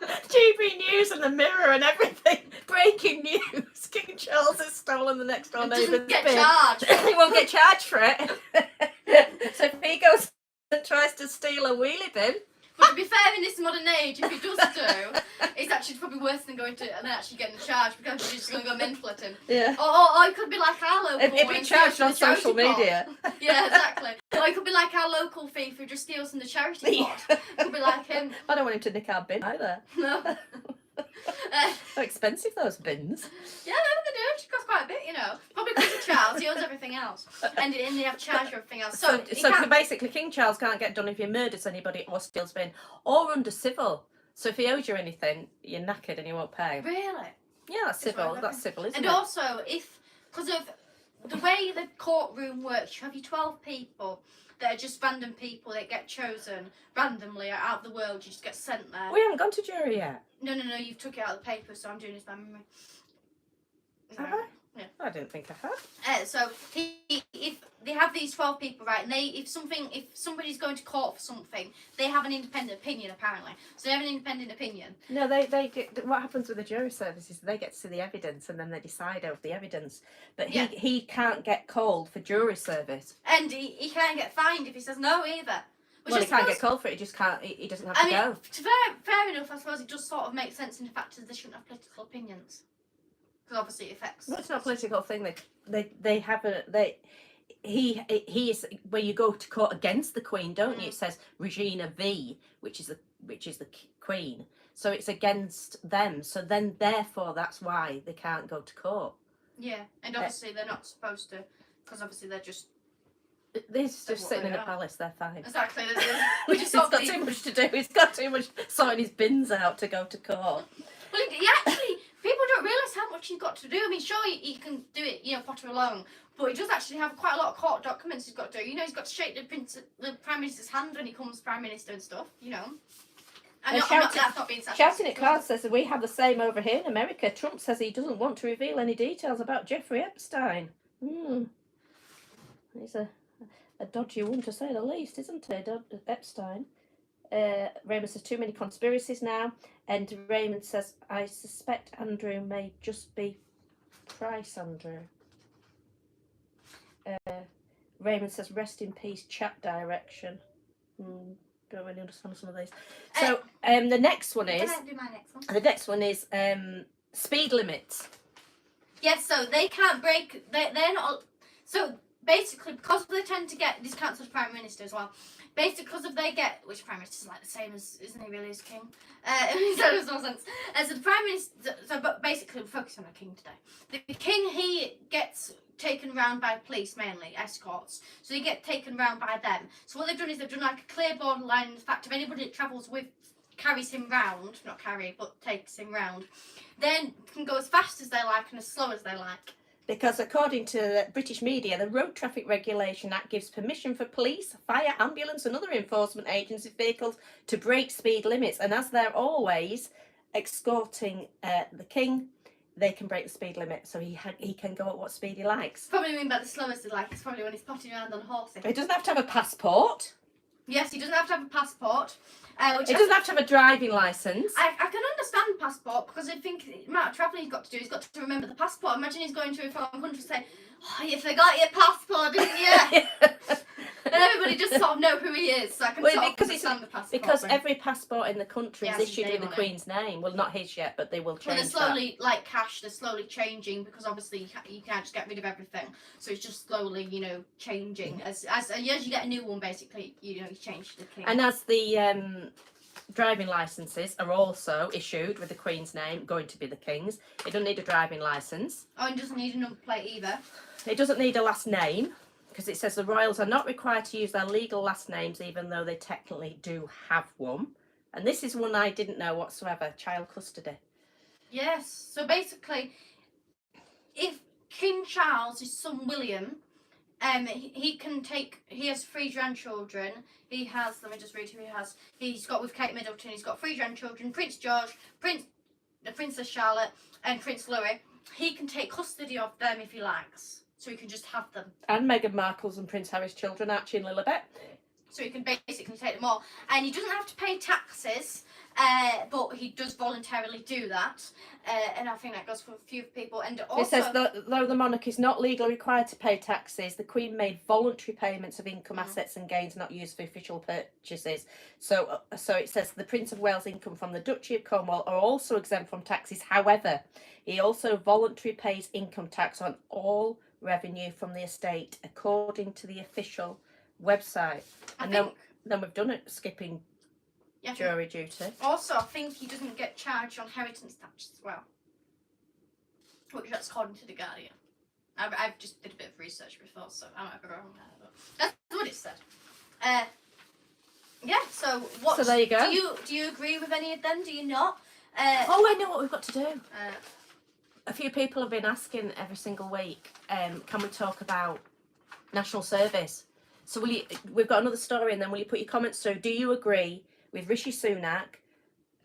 GB News and the Mirror and everything. Breaking news. King Charles has stolen the next door neighbour's bin. Get charged. He won't get charged for it. So if he goes and tries to steal a wheelie bin. But to be fair, in this modern age, if he does do, it's actually probably worse than going to and actually getting charged because you're just going to go mental at him. Yeah. Or it could be like our local. It'd be charged on social media. Yeah, exactly. Or it could be like our local thief who just steals from the charity pot. It could be like him. I don't want him to nick our bin either. No. How expensive those bins. Yeah, no, they do. She costs quite a bit, you know. Probably because of Charles, he owns everything else. And they have charged for everything else. So basically, King Charles can't get done if he murders anybody or steals bin or under civil. So if he owes you anything, you're knackered and you won't pay. Really? Yeah, that's civil. That's civil, isn't it? And also, because of the way the courtroom works, you have your 12 people that are just random people that get chosen randomly out of the world. You just get sent there. We haven't gone to jury yet. No, you've took it out of the paper, so I'm doing this by memory. Have I? Yeah. I didn't think I had. So if they have these 12 people, right, and if somebody's going to court for something, they have an independent opinion apparently. So they have an independent opinion. No, they get, what happens with the jury service is they get to see the evidence and then they decide over the evidence. But he can't get called for jury service. And he can't get fined if he says no either. Well, he can't get called for it. He just can't. He doesn't have to go. Fair enough. I suppose it does sort of make sense in the fact that they shouldn't have political opinions, because obviously it affects. Well, it's not a political thing. They have a he is where you go to court against the Queen, don't you? It says Regina V, which is the Queen. So it's against them. So then, therefore, that's why they can't go to court. Yeah, and obviously they're not supposed to, because obviously they're just. They're just sitting in a palace. They're fine. Exactly. He's got too much to do. He's got too much sorting his bins out to go to court. Well, actually, people don't realise how much he's got to do. I mean, sure, he can do it, potter along, but he does actually have quite a lot of court documents he's got to do. He's got to shake the Prime Minister's hand when he comes Prime Minister and stuff, that's not being sarcastic. Shouting at Cards says that we have the same over here in America. Trump says he doesn't want to reveal any details about Jeffrey Epstein. He's a dodgy one to say the least, isn't he, Epstein? Raymond says too many conspiracies now, and Raymond says I suspect Andrew may just be Price Andrew. Raymond says rest in peace chat direction. Don't really understand some of these. So the next one is. Can I do my next one? The next one is speed limits. Yes, so they can't break. They're not. So basically, because they tend to get this cancelled as Prime Minister as well. Basically, because if they get, which Prime Minister's like the same as, isn't he really, as King? So there's no sense. So the Prime Minister, but basically we're focusing on the King today. The King, he gets taken round by police mainly, escorts. So they get taken round by them. So what they've done is they've done like a clear borderline in the fact if anybody that travels with, carries him round, not carry, but takes him round, then can go as fast as they like and as slow as they like. Because according to the British media, the Road Traffic Regulation Act gives permission for police, fire, ambulance and other enforcement agency vehicles to break speed limits. And as they're always escorting the King, they can break the speed limit. So he can go at what speed he likes. Probably mean by the slowest they like. It's probably when he's potting around on a horse. He doesn't have to have a passport. Yes, he doesn't have to have a passport. He doesn't have to have a driving licence. I can understand passport because I think the amount of travelling he's got to do, he's got to remember the passport. Imagine he's going to a foreign country and say, oh, you forgot your passport, didn't you? And everybody just sort of know who he is. So I can sort of understand the passport. Because every passport in the country is Yes, issued his with the name on it. Queen's name. Well, not his yet, but they will change Well, they're slowly, like cash, they're slowly changing because obviously you can't just get rid of everything. So it's just slowly, changing. As you get a new one, basically, you change the King. And as the driving licences are also issued with the Queen's name, going to be the King's, it doesn't need a driving licence. Oh, and doesn't need a number plate either. It doesn't need a last name, because it says the royals are not required to use their legal last names, even though they technically do have one. And this is one I didn't know whatsoever, child custody. Yes, so basically, if King Charles' son William, he has 3 grandchildren. He has, let me just read who he has. He's got with Kate Middleton, he's got 3 grandchildren, Prince George, Princess Charlotte, and Prince Louis. He can take custody of them if he likes. So he can just have them. And Meghan Markle's and Prince Harry's children, Archie and Lilibet. So he can basically take them all. And he doesn't have to pay taxes, but he does voluntarily do that. And I think that goes for a few people. And also, it says, though the monarch is not legally required to pay taxes, the Queen made voluntary payments of income, assets and gains not used for official purchases. So it says the Prince of Wales' income from the Duchy of Cornwall are also exempt from taxes. However, he also voluntarily pays income tax on all revenue from the estate, according to the official website. Then we've done it, skipping jury duty. Also, I think he doesn't get charged on inheritance tax as well, which that's according to the Guardian. I've just did a bit of research before, so I might be wrong there, but that's what it said. Yeah. So what? So there you go. Do you agree with any of them? Do you not? Oh, I know what we've got to do. A few people have been asking every single week, can we talk about national service? So we've got another story, and then will you put your comments through? Do you agree with Rishi Sunak,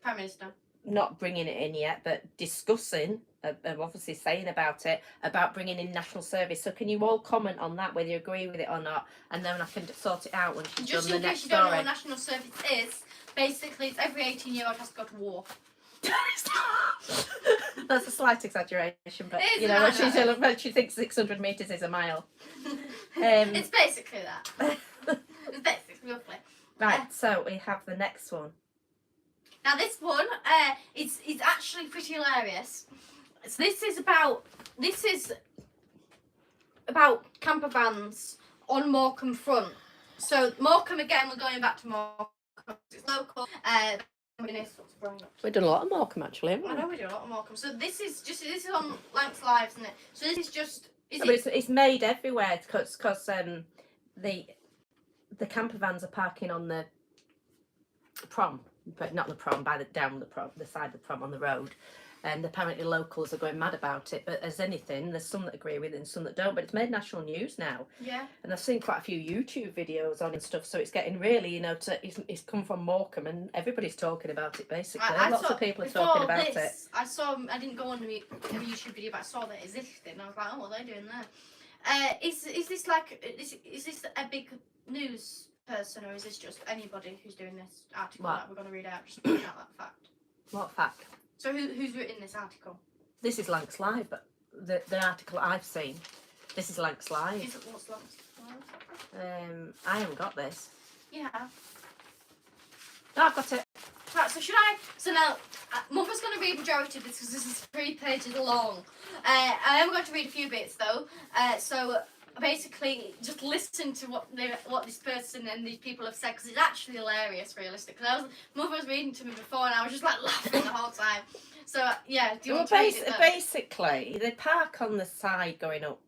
Prime Minister, not bringing it in yet, but discussing are obviously saying about it, about bringing in national service. So can you all comment on that, whether you agree with it or not, and then I can sort it out when she's Just done in the case next you don't know story. what national service is, basically it's every 18-year-old has to go to war. That's a slight exaggeration, but It is, you know I know. when she thinks 600 metres is a mile. It's basically that. It's basically roughly. Right, so we have the next one. Now this one, is actually pretty hilarious. So this is about camper vans on Morecambe Front. So Morecambe again, we're going back to Morecambe. It's local. We've done a lot of Morecambe actually, haven't we? I know we do a lot of Morecambe. So this is on Lancs Live, isn't it? So this is just. But it's made everywhere because the camper vans are parking on the prom, but not the prom, the side of the prom on the road. And apparently locals are going mad about it. But as anything, there's some that agree with it and some that don't. But it's made national news now. Yeah. And I've seen quite a few YouTube videos on it and stuff. So it's getting really, you know, it's come from Morecambe and everybody's talking about it basically. Lots of people are talking about it. I didn't go on a YouTube video, but I saw that it existed, and I was like, oh, what are they doing there? Is this a big news person, or is this just anybody who's doing this article that we're going to read out? Just point out that fact. What fact? So who's written this article? This is Lancs Live, but the article I've seen. This is Lancs Live. What's Lancs Live? I haven't got this. Yeah. No, I've got it. Right, so should I? So now, Mother's going to read majority of this because this is 3 pages long. I am going to read a few bits though. So basically, just listen to what this person and these people have said, because it's actually hilarious, realistically. Mother was reading to me before, and I was just like laughing the whole time. So yeah, do you want to read it? Basically, they park on the side going up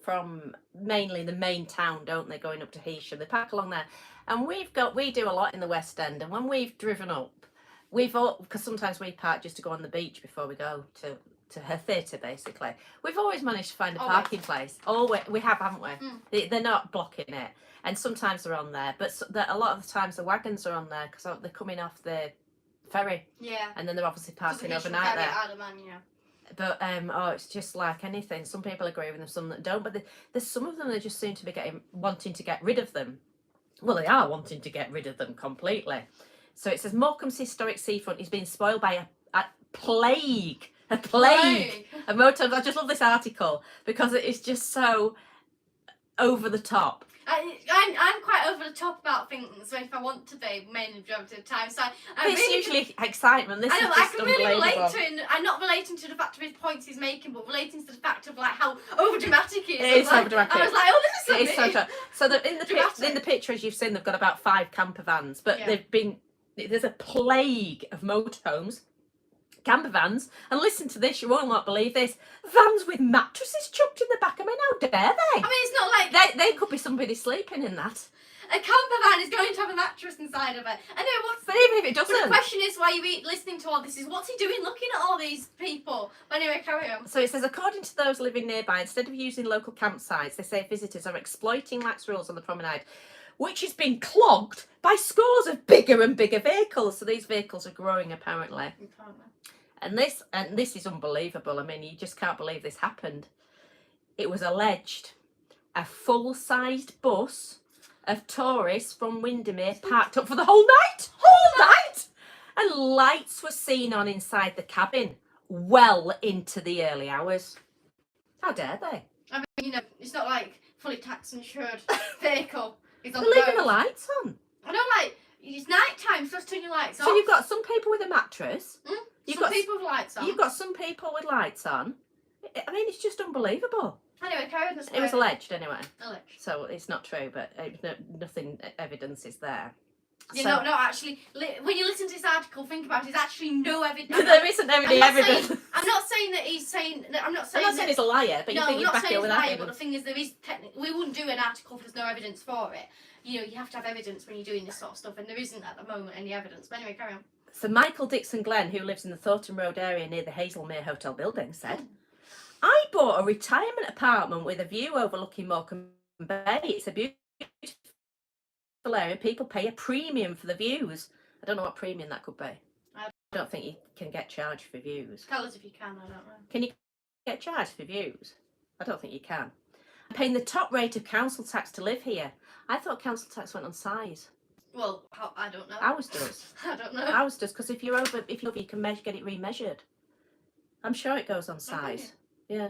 from mainly the main town, don't they? Going up to Heysham, they park along there, and we do a lot in the West End, and when we've driven up, because sometimes we park just to go on the beach before we go to her theatre, basically. We've always managed to find a parking place. Always, we have, haven't we? They're not blocking it, and sometimes they're on there, but a lot of the times the wagons are on there because they're coming off the ferry. Yeah. And then they're obviously parking overnight there. Yeah. But it's just like anything. Some people agree with them, some that don't. But there's some of them that just seem to be wanting to get rid of them. Well, they are wanting to get rid of them completely. So it says Morecambe's historic seafront is being spoiled by a plague of motorhomes. I just love this article because it is just so over the top. I'm quite over the top about things, so if I want to be, mainly majority of the time. So it's really, usually excitement. This is just I can really relate unbelievable. to it, and I'm not relating to the fact of his points he's making, but relating to the fact of like how overdramatic it is. It is overdramatic. I was like, oh, this It is is so true. So in the pictures you've seen, they've got about 5 camper vans, but there's a plague of motorhomes, camper vans, and listen to this, you will not believe this, vans with mattresses chucked in the back. I mean, how dare they? I mean, it's not like they could be somebody sleeping in that. A camper van is going to have a mattress inside of it. I know But even if it But doesn't. the question is why you listening to all this is what's he doing looking at all these people? But anyway, carry on. So it says, according to those living nearby, instead of using local campsites, they say visitors are exploiting lax rules on the promenade, which has been clogged by scores of bigger and bigger vehicles. So these vehicles are growing apparently. And this is unbelievable. I mean, you just can't believe this happened. It was alleged a full-sized bus of tourists from Windermere parked up for the whole night. And lights were seen on inside the cabin well into the early hours. How dare they? I mean, you know, it's not like fully tax insured vehicle. It's on They're leaving the road. lights on. I know, like, it's night time, so just turn your lights off. So you've got some people with a mattress. Some people with lights on. You've got some people with lights on. I mean, it's just unbelievable. Anyway, carry on. It was alleged anyway. Alleged. So it's not true, but nothing evidence is there. You So- know, no, actually, when you listen to this article, think about it. There's actually no evidence. There isn't any evidence. I'm not saying that he's saying. I'm not saying. I'm not saying he's a liar, but you think you'd back it with liar, but the evidence. thing is, there is technically. We wouldn't do an article if there's no evidence for it. You know, you have to have evidence when you're doing this sort of stuff, and there isn't at the moment any evidence. But anyway, carry on. So Michael Dixon Glenn, who lives in the Thornton Road area near the Hazelmere Hotel building, said, I bought a retirement apartment with a view overlooking Morecambe Bay. It's a beautiful area and people pay a premium for the views. I don't know what premium that could be. don't think you can get charged for views. Tell us if you can, I don't know. Can you get charged for views? I don't think you can. I'm paying the top rate of council tax to live here. I thought council tax went on size. Well, I don't know. Ours does. I don't know. Ours does, because if you're over, you can get it remeasured. I'm sure it goes on size. Yeah.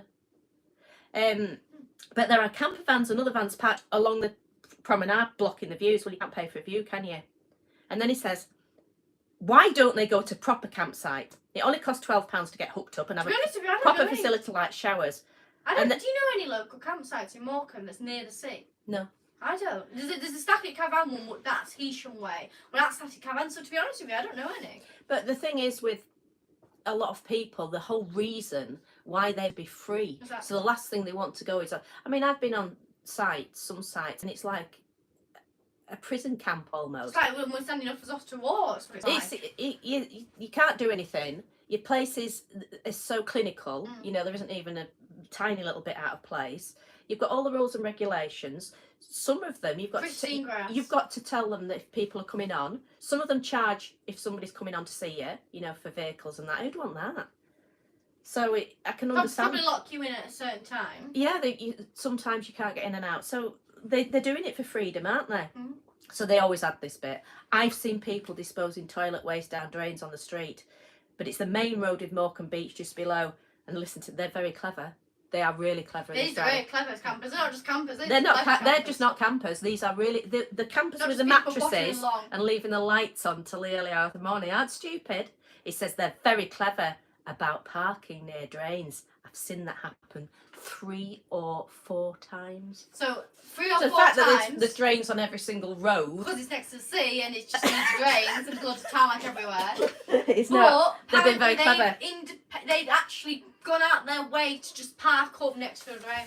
But there are camper vans and other vans parked along the promenade blocking the views. Well, you can't pay for a view, can you? And then he says, why don't they go to proper campsite? It only costs £12 to get hooked up and have To be honest with you, I don't proper know any. facility like showers. I don't. and Do you know any local campsites in Morecambe that's near the sea? No. I don't. There's a static caravan one, that's Heysham Way. Well, that's static caravan. So to be honest with you, I don't know any. But the thing is, with a lot of people, the whole reason why they'd be free. Exactly. So the last thing they want to go is, I mean, I've been on some sites, and it's like a prison camp almost. It's like when we're sending off us off to war. You can't do anything. Your place is so clinical. You know, there isn't even a tiny little bit out of place. You've got all the rules and regulations. Some of them you've got to tell them that if people are coming on. Some of them charge if somebody's coming on to see you. You know, for vehicles and that. Who'd want that? So I can understand. Probably lock you in at a certain time. Yeah, sometimes you can't get in and out. So they're doing it for freedom, aren't they? So they always add this bit. I've seen people disposing toilet waste down drains on the street, but it's the main road in Morecambe Beach just below. And listen to, they're very clever. They are really clever. These are very clever campers. They're not just campers. They're not. They're just not campers. These are really the campers Not with just the people mattresses walking along. and leaving the lights on till the early hour of the morning aren't stupid. It says they're very clever about parking near drains. I've seen that happen 3 or 4 times. So 3 or 4 the fact times. that there's drains on every single road. Because it's next to the sea and it just needs drains and loads of tarmac everywhere. It's not. They've been very clever. They'd actually gone out their way to just park up next to a drain.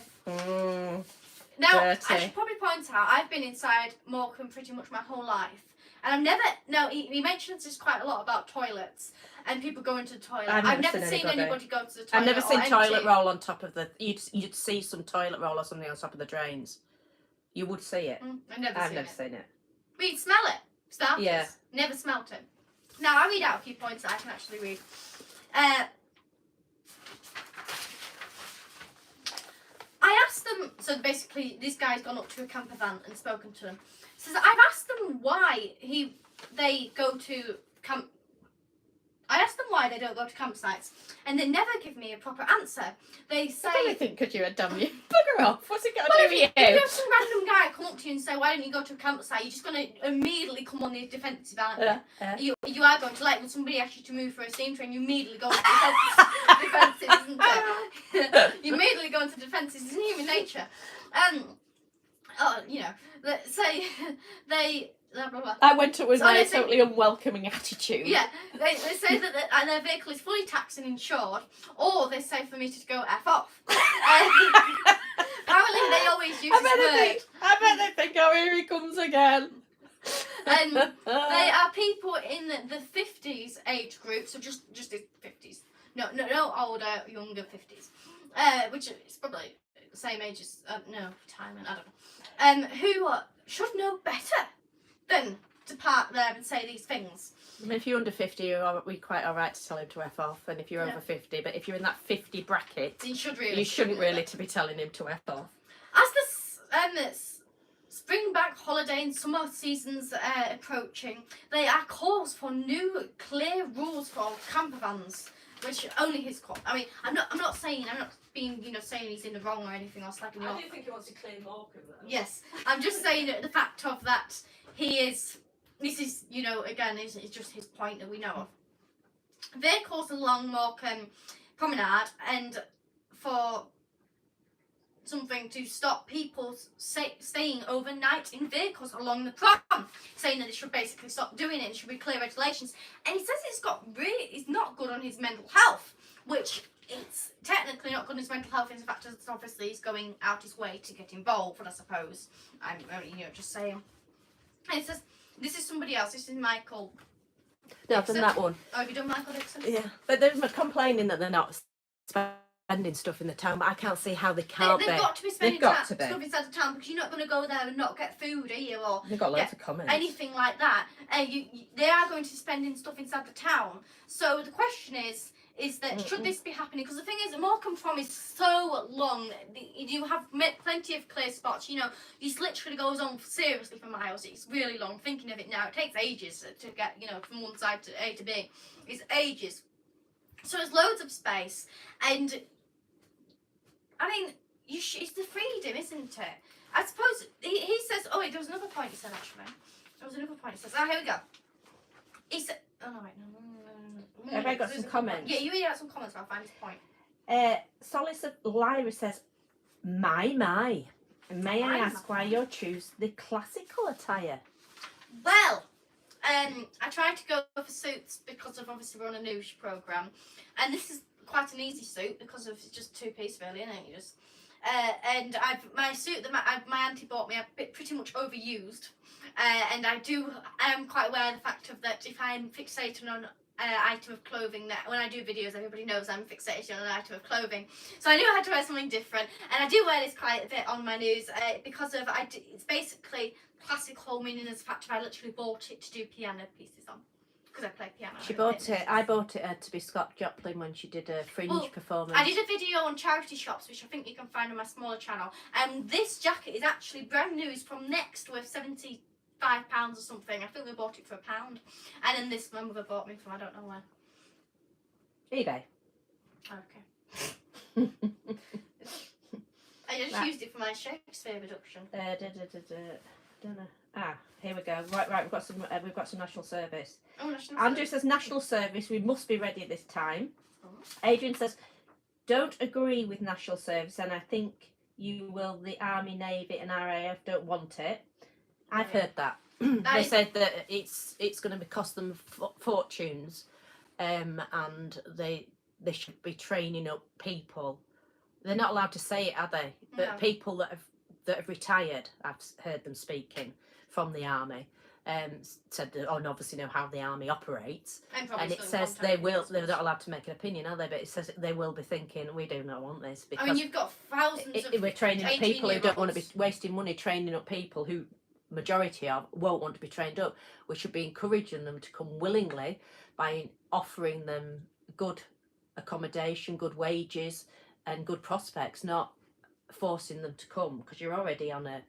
Now, dirty. I should probably point out, I've been inside Morecambe pretty much my whole life. And I've never, no, he mentions this quite a lot about toilets and people going to the toilet. I've never seen anybody go to the toilet. I've never seen toilet empty. roll on top of the, you'd see some toilet roll or something on top of the drains. You would see it. I've never seen it. But you'd smell it. Starters. Yeah. Never smelt it. Now, I'll read out a few points that I can actually read. I asked them, so basically this guy's gone up to a camper van and spoken to them. Says, I've asked them why they go to camp. I asked them why they don't go to campsites, and they never give me a proper answer. They say, I don't think because you're a dummy. Bugger off. What's it got to well, do if with you you? have some random guy come up to you and say, why don't you go to a campsite, you're just going to immediately come on the defensive, aren't you? You are going to, like when somebody asks you to move for a steam train, you immediately go into defensive, isn't it? You immediately go into defensive. It's in human nature. You know, say they. Blah, blah, blah. I went up with So my they think- totally unwelcoming attitude. Yeah, they say that their vehicle is fully taxed and insured, or they say for me to go F off. Apparently they always use this word. I bet they think, oh, here he comes again. And they are people in the 50s age group, so just the 50s. No older, younger 50s. Which is probably the same age as, retirement, I don't know. Who should know better than to park there and say these things. I mean, if you're under 50, we're quite all right to tell him to F off, and if you're over 50, but if you're in that 50 bracket, You shouldn't really to be telling him to F off. As this spring bank holiday and summer seasons approaching, there are calls for new clear rules for camper vans, which only his call. I mean, I'm not saying saying he's in the wrong or anything or slagging him off. I do think he wants to clear Morecambe, though. Yes, I'm just saying that the fact of that he is. This is, again, it's just his point that we know of. Vehicles along Morecambe Promenade, and for something to stop people staying overnight in vehicles along the prom, saying that they should basically stop doing it and should be clear regulations. And he says it's not good on his mental health, which it's technically not good on his mental health in the fact that obviously he's going out his way to get involved, but I suppose I'm just saying. And it says, this is somebody else, this is Michael. No, I've done that one. Oh, have you done Michael Dixon? Yeah, but they're complaining that they're not spending spending stuff in the town, but I can't see how they can't They've be. got to be spending They've got to be. stuff inside the town, because you're not going to go there and not get food, are you? Or They've got loads get of comments. anything like that. They are going to be spending stuff inside the town. So the question is that should this be happening? Because the thing is, Morecambe Farm is so long. You have plenty of clear spots. You know, this literally goes on seriously for miles. It's really long. Thinking of it now, it takes ages to get, you know, from one side to A to B. It's ages. So there's loads of space, and I mean, it's the freedom, isn't it? I suppose he says. Oh wait, there was another point he said actually. There was another point he says. Oh, here we go. He said. Oh no, wait, no. Have I got some comments? Yeah, you read out some comments. I'll find his point. Solace of Lyra says, "My. May I ask why you choose the classical attire?" Well, I tried to go for suits because of obviously we're on a news programme, and this is quite an easy suit because of it's just two-piece really, isn't it? You just and my suit that my auntie bought me, I've pretty much overused, and I am quite aware of the fact of that if I'm fixated on item of clothing, that when I do videos everybody knows I'm fixated on an item of clothing, so I knew I had to wear something different, and I do wear this quite a bit on my news because of it's basically classical, meaning as a fact of I literally bought it to do piano pieces on because I play piano. She bought it. I bought it to be Scott Joplin when she did a Fringe performance. I did a video on charity shops, which I think you can find on my smaller channel, and this jacket is actually brand new. It's from Next, worth £75 or something. I think we bought it for £1, and then this my mother bought me from I don't know where. eBay. Okay. I just used it for my Shakespeare reduction. Don't know. Ah, here we go. Right. We've got some national service. Oh, national Andrew service. says national service. We must be ready this time. Oh. Adrian says, don't agree with national service, and I think you will. The Army, Navy, and RAF don't want it. I've heard that. They said that it's going to cost them fortunes, and they should be training up people. They're not allowed to say it, are they? But No. people that have retired, I've heard them speaking from the army, said that, and obviously know how the army operates. And it says they're not allowed to make an opinion, are they? But it says they will be thinking, we do not want this, because I mean, you've got thousands of we're training up people who don't want to be 18-year-olds. wasting money training up people who majority of won't want to be trained up. We should be encouraging them to come willingly by offering them good accommodation, good wages, and good prospects, not forcing them to come, because you're already on a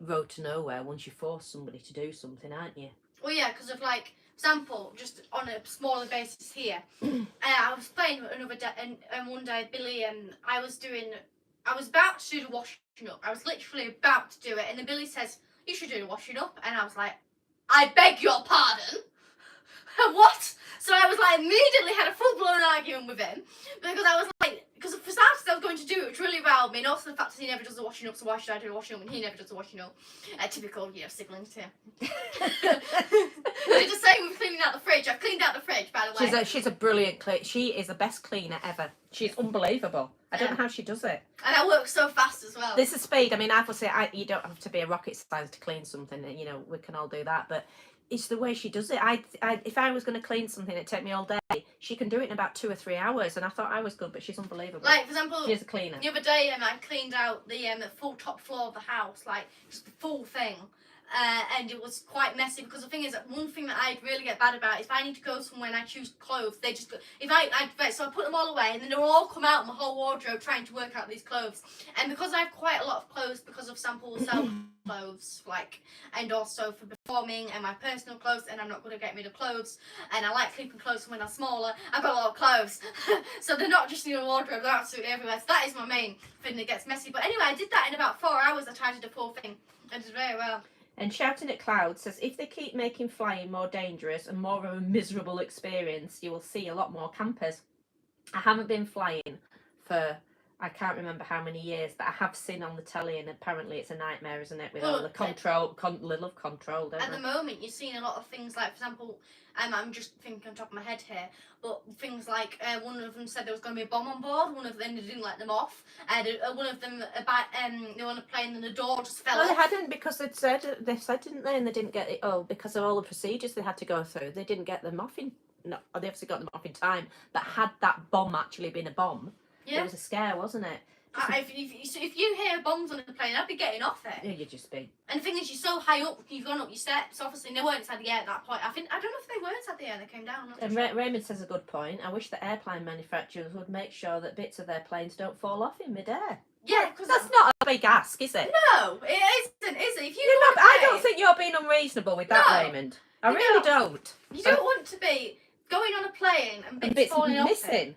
road to nowhere once you force somebody to do something, aren't you? Well, yeah, because of like, example, just on a smaller basis here, I was playing another day, and one day Billy and I was about to do the washing up. I was literally about to do it, and then Billy says, "You should do the washing up," and I was like, "I beg your pardon." What? So I was like, immediately had a full-blown argument with him, because I was like, because for starters I was going to do it, which really riled me, and also the fact that he never does the washing up, so why should I do the washing up when he never does the washing up? Typical, siblings here. I did the same with cleaning out the fridge. I've cleaned out the fridge, by the way. She's a brilliant cleaner. She is the best cleaner ever. She's unbelievable. I don't know how she does it. And I work so fast as well. This is speed. I mean, obviously, you don't have to be a rocket scientist to clean something. We can all do that, but it's the way she does it. If I was going to clean something, it'd take me all day. She can do it in about 2 or 3 hours, and I thought I was good, but she's unbelievable. Like, for example, she's a cleaner. The other day, I cleaned out the full top floor of the house, like just the full thing. And it was quite messy, because the thing is that one thing that I really get bad about is if I need to go somewhere and I choose clothes, they just go, so I put them all away, and then they'll all come out in my whole wardrobe trying to work out these clothes. And because I have quite a lot of clothes, because of Sample sell clothes, and also for performing and my personal clothes, and I'm not going to get rid of clothes, and I like keeping clothes when I'm smaller, I've got a lot of clothes. So they're not just in your wardrobe, they're absolutely everywhere. So that is my main thing that gets messy. But anyway, I did that in about 4 hours. I tried to do the full thing. I did very well. And Shouting at Clouds says, if they keep making flying more dangerous and more of a miserable experience, you will see a lot more campers. I haven't been flying for, I can't remember how many years, but I have seen on the telly, and apparently it's a nightmare, isn't it? With all the control, they love control, don't At they? the moment, you're seeing a lot of things like, for example, I'm just thinking on top of my head here, but things like one of them said there was going to be a bomb on board. One of them, they didn't let them off. One of them they were on a plane and the door just fell off. They hadn't, because they said, didn't they? And they didn't get it. Oh, because of all the procedures they had to go through, they didn't get them off in. No, they obviously got them off in time. But had that bomb actually been a bomb, Yeah. It was a scare, wasn't it? If you hear bombs on the plane, I'd be getting off it. Yeah, you'd just be. And the thing is, you're so high up, you've gone up your steps. Obviously, they weren't inside the air at that point. I don't know if they were inside the air. They came down. I'm not And sure. Raymond says a good point. I wish the airplane manufacturers would make sure that bits of their planes don't fall off in midair. Yeah, because That's not a big ask, is it? No, it isn't, is it? If you You're want not, to I don't pay, think you're being unreasonable with that, No, Raymond. I you're really not. don't. you don't want to be going on a plane and And bits bits falling off it. missing.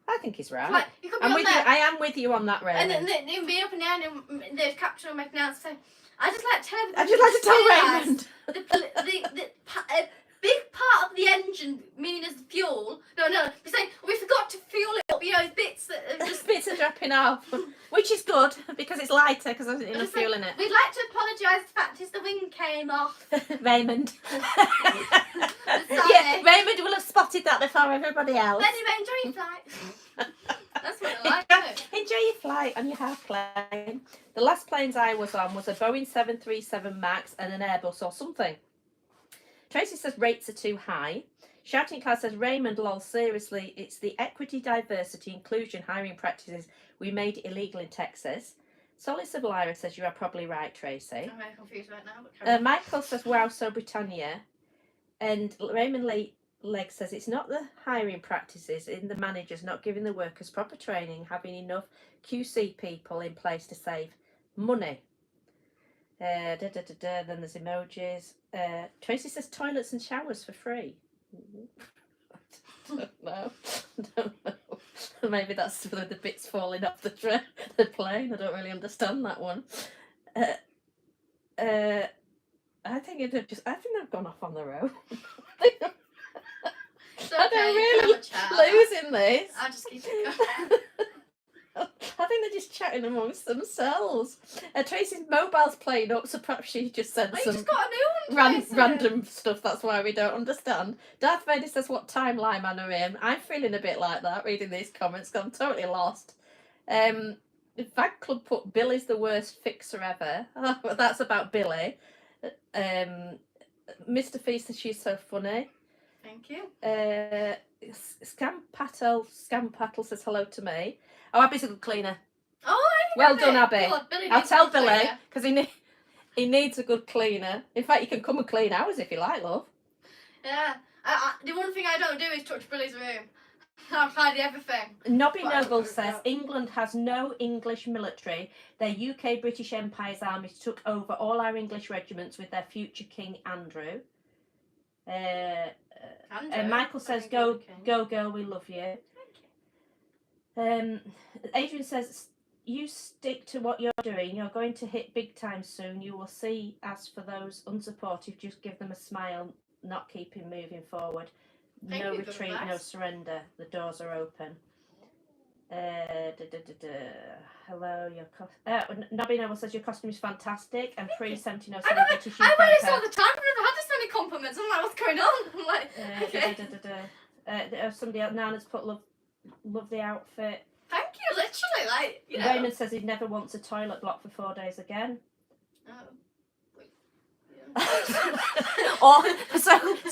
I think he's right. Like, you could be I'm on with you. there, I am with you on that, and Raymond. then they'd be up and down, and they'd capture and make an announcement saying, I just like to tell everybody. I'd just like to tell realise Raymond. a big part of the engine, meaning as the fuel. No, we're saying we forgot to fuel it up. You know, bits that are just. Bits are dropping off, which is good because it's lighter because there's enough Just fuel in it. We'd like to apologise. The fact is the wing came off. Raymond. Sorry. Yeah, Raymond will have spotted that before everybody else. But anyway, enjoy your flight. That's what I like. Isn't it? Enjoy your flight on your half plane. The last planes I was on was a Boeing 737 MAX and an Airbus or something. Tracy says rates are too high. Shouting Class says, Raymond, lol, seriously, it's the equity, diversity, inclusion, hiring practices we made illegal in Texas. Solid Civil Ira says, you are probably right, Tracy. I'm very confused right now. But carry on. Michael says, wow, so Britannia. And Raymond Legg says, it's not the hiring practices in the managers not giving the workers proper training, having enough QC people in place to save money. Then there's emojis. Tracy says, toilets and showers for free. I don't know. Maybe that's for the bits falling off the plane. I don't really understand that one. I think they've gone off on their own. It's I okay, don't you can really have a chat. losing this. I'll just keep it going. I think they're just chatting amongst themselves. Tracy's mobile's playing up, so perhaps she just sent Oh, you some just got a new one. Tracy. random stuff. That's why we don't understand. Darth Vader says, what timeline am I in? I'm feeling a bit like that reading these comments because I'm totally lost. The Fag Club put Billy's the worst fixer ever. Oh, that's about Billy. Mr. Fee says she's so funny. Thank you. Scam Paddle says hello to me. Oh, Abby's a good cleaner. Oh, Well done, Abby. God, Billy I'll needs tell a good Billy cleaner. because he needs a good cleaner. In fact, you can come and clean ours if you like, love. Yeah. The one thing I don't do is touch Billy's room. I've tried everything. Nobby But I Noble don't says know. England has no English military. Their UK British Empire's armies took over all our English regiments with their future King Andrew. Andrew, Michael I says, think go, you're the king. go, girl, we love you. Adrian says, you stick to what you're doing. You're going to hit big time soon. You will see. As for those unsupportive, just give them a smile, not keeping moving forward. Thank No you, good retreat, no advice. surrender. The doors are open. Hello, Nobby Noble says your costume is fantastic and pre 1707 British I UK wear this all pair. the time. I've never had this many compliments. I'm like, what's going on? I'm like, okay. Somebody else, Nana's put love the outfit. Thank you, literally. Like, you know. Raymond says he never wants a toilet block for 4 days again. Oh. Wait.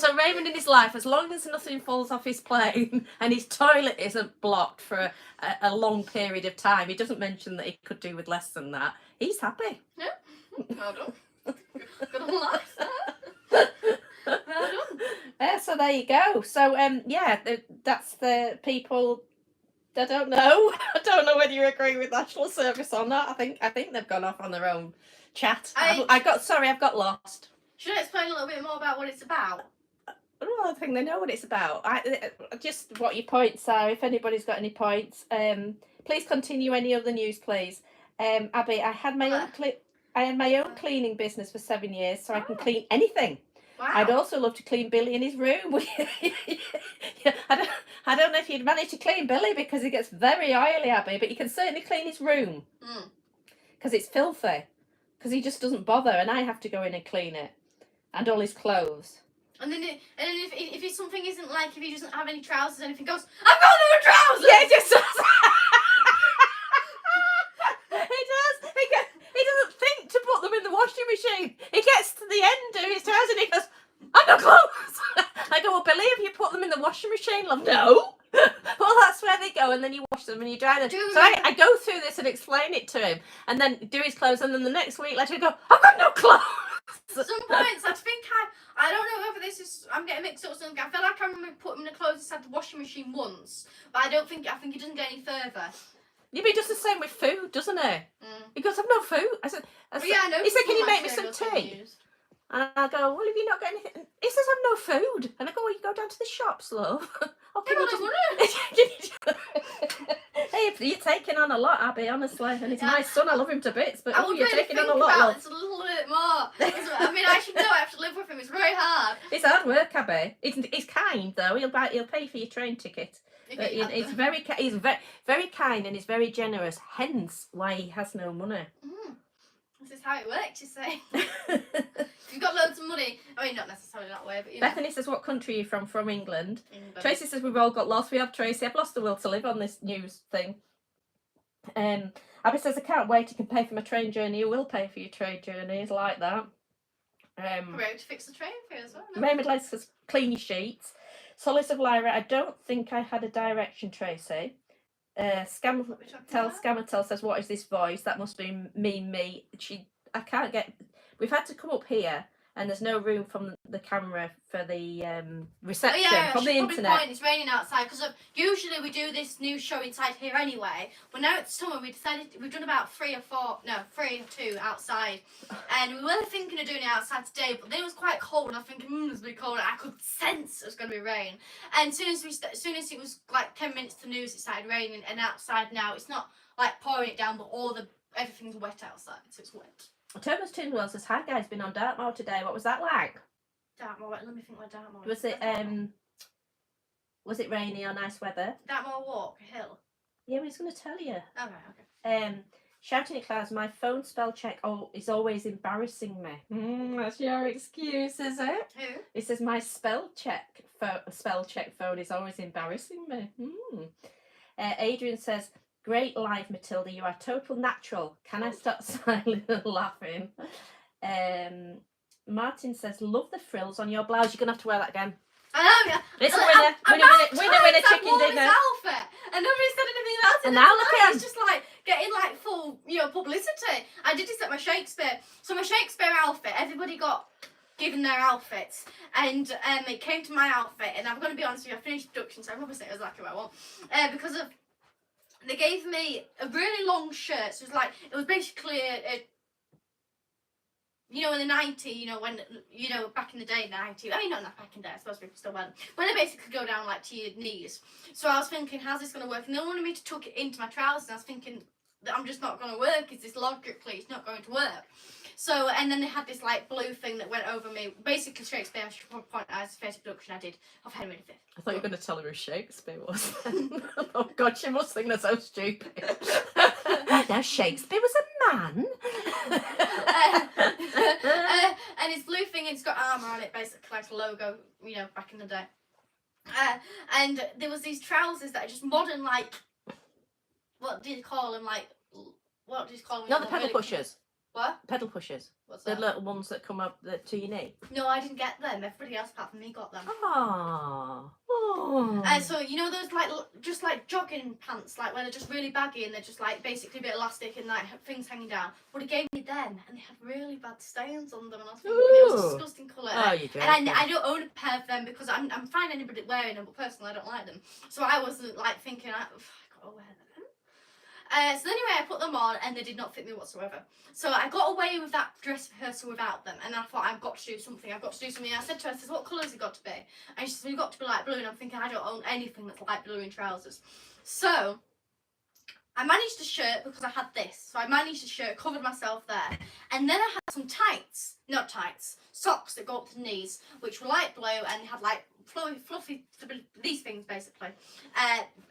So Raymond in his life, as long as nothing falls off his plane and his toilet isn't blocked for a long period of time, he doesn't mention that he could do with less than that. He's happy. Yeah. Well done. Good on life. Well done. So there you go. So that's the people. I don't know. I don't know whether you agree with national service or not. I think they've gone off on their own chat. I've got lost. Should I explain a little bit more about what it's about? Well, I think they know what it's about. Just what your points are. If anybody's got any points, please continue any other news, please. Abby, I had my own cleaning business for 7 years, so I can clean anything. Wow. I'd also love to clean Billy in his room. I don't know if you'd manage to clean Billy because he gets very oily, Abby, but you can certainly clean his room because it's filthy. Because he just doesn't bother, and I have to go in and clean it, and all his clothes. And then if something isn't like, if he doesn't have any trousers, anything goes, I've got no trousers. Yeah, it just does. He does. He doesn't think to put them in the washing machine. He gets to the end of his trousers and he goes, I've no clothes. I go, well, Billy, have you put them in the washing machine, love? No. Well, that's where they go, and then you wash them and you dry them. Do So I go through this and explain it to him, and then do his clothes, and then the next week later, I go, I've got no clothes. Some points, I think I don't know whether this is, I'm getting mixed up with something. I feel like I remember putting the clothes inside the washing machine once, but I think it doesn't get any further. Yeah, but he does the same with food, doesn't he? He goes, I've no food. I said, Yeah, I know. he said, can you some make me some tea? And I go, well, have you not got anything? He says, I've no food. And I go, well, you go down to the shops, love. Oh, can you just... Hey, you're taking on a lot, Abby, honestly. And he's my son, I love him to bits, but I would you're really taking think on a lot, about love. this a little bit more. I mean, I should know I have to live with him. It's very hard. It's hard work, Abby. He's kind, though. He'll pay for your train ticket. But he's very kind, and he's very generous, hence why he has no money. This is how it works, you say. If you've got loads of money, I mean, not necessarily that way, but you know. Bethany says, what country are you from? From England. Tracy Tracy says, we've all got lost. We have Tracy. I've lost the will to live on this news thing. Abby says, I can't wait. You can pay for my train journey. You will pay for your train journey. It's like that. We're able to fix the train for you as well. No? Raymond Les says, clean your sheets. Solace of Lyra, I don't think I had a direction, Tracy. Scamatel says, what is this voice? That must be me. I can't get... We've had to come up here, and there's no room from the camera for the reception from the internet. Point, it's raining outside, because usually we do this news show inside here anyway. But now it's summer, we've done about 3 or 2 outside. And we were thinking of doing it outside today, but then it was quite cold, and I was thinking, it's going to be cold. I could sense it was going to be rain. And as soon as it was like 10 minutes to news, it started raining, and outside now, it's not like pouring it down, but everything's wet outside, so it's wet. Thomas Tindwell says, hi guys, been on Dartmoor today. What was that like? Dartmoor, let me think what Dartmoor was it rainy or nice weather? Dartmoor Walk, a hill. Yeah, we was going to tell you. Okay. Shouting at clouds, my phone spell check is always embarrassing me. That's your excuse, is it? Who? It says my spell check phone is always embarrassing me. Adrian says, great live, Matilda. You are total natural. Can I stop smiling and laughing? Martin says, love the frills on your blouse. You're going to have to wear that again. I know, yeah. It's a winner, chicken dinner. Outfit, and nobody said anything about it. And now look at him. It's just like getting like full, publicity. I did this at my Shakespeare. So my Shakespeare outfit, everybody got given their outfits, and it came to my outfit. And I'm going to be honest with you, I finished production, so I'm probably saying exactly what I want. Because of they gave me a really long shirt. So it was basically in the 90s, when, back in the day in the 90s, I mean, not back in the day, I suppose people still went, when they basically go down, to your knees. So I was thinking, how's this going to work? And they wanted me to tuck it into my trousers, and I was thinking, that I'm just not going to work, is this logically, it's not going to work. So, and then they had this, blue thing that went over me. Basically, Shakespeare, I should point out, as the first production I did of Henry V. I thought you were going to tell her who Shakespeare was. Oh, God, she must think that's so stupid. Now, Shakespeare was a man. And it's blue thing, and it's got armour on it, basically, like a logo, back in the day. And there was these trousers that are just modern, what do you call them, what do you call them? Not the pedal pushers. What? Pedal pushers. What's the that? little ones that come up to your knee. No, I didn't get them. Everybody else apart from me got them. Oh. So those just jogging pants, where they're just really baggy and they're just basically a bit elastic and things hanging down. But he gave me them, and they had really bad stains on them, and I was thinking it was a disgusting colour. Oh, you do. And I don't own a pair of them because I'm fine anybody wearing them, but personally I don't like them. So I wasn't thinking I gotta wear them. So anyway, I put them on, and they did not fit me whatsoever. So I got away with that dress rehearsal without them, and I thought, I've got to do something. I said to her, what colour has it got to be? And she said, you've got to be light blue. And I'm thinking, I don't own anything that's light blue in trousers. So I managed a shirt because I had this. So I managed a shirt, covered myself there. And then I had some socks that go up to the knees, which were light blue and had fluffy, these things basically,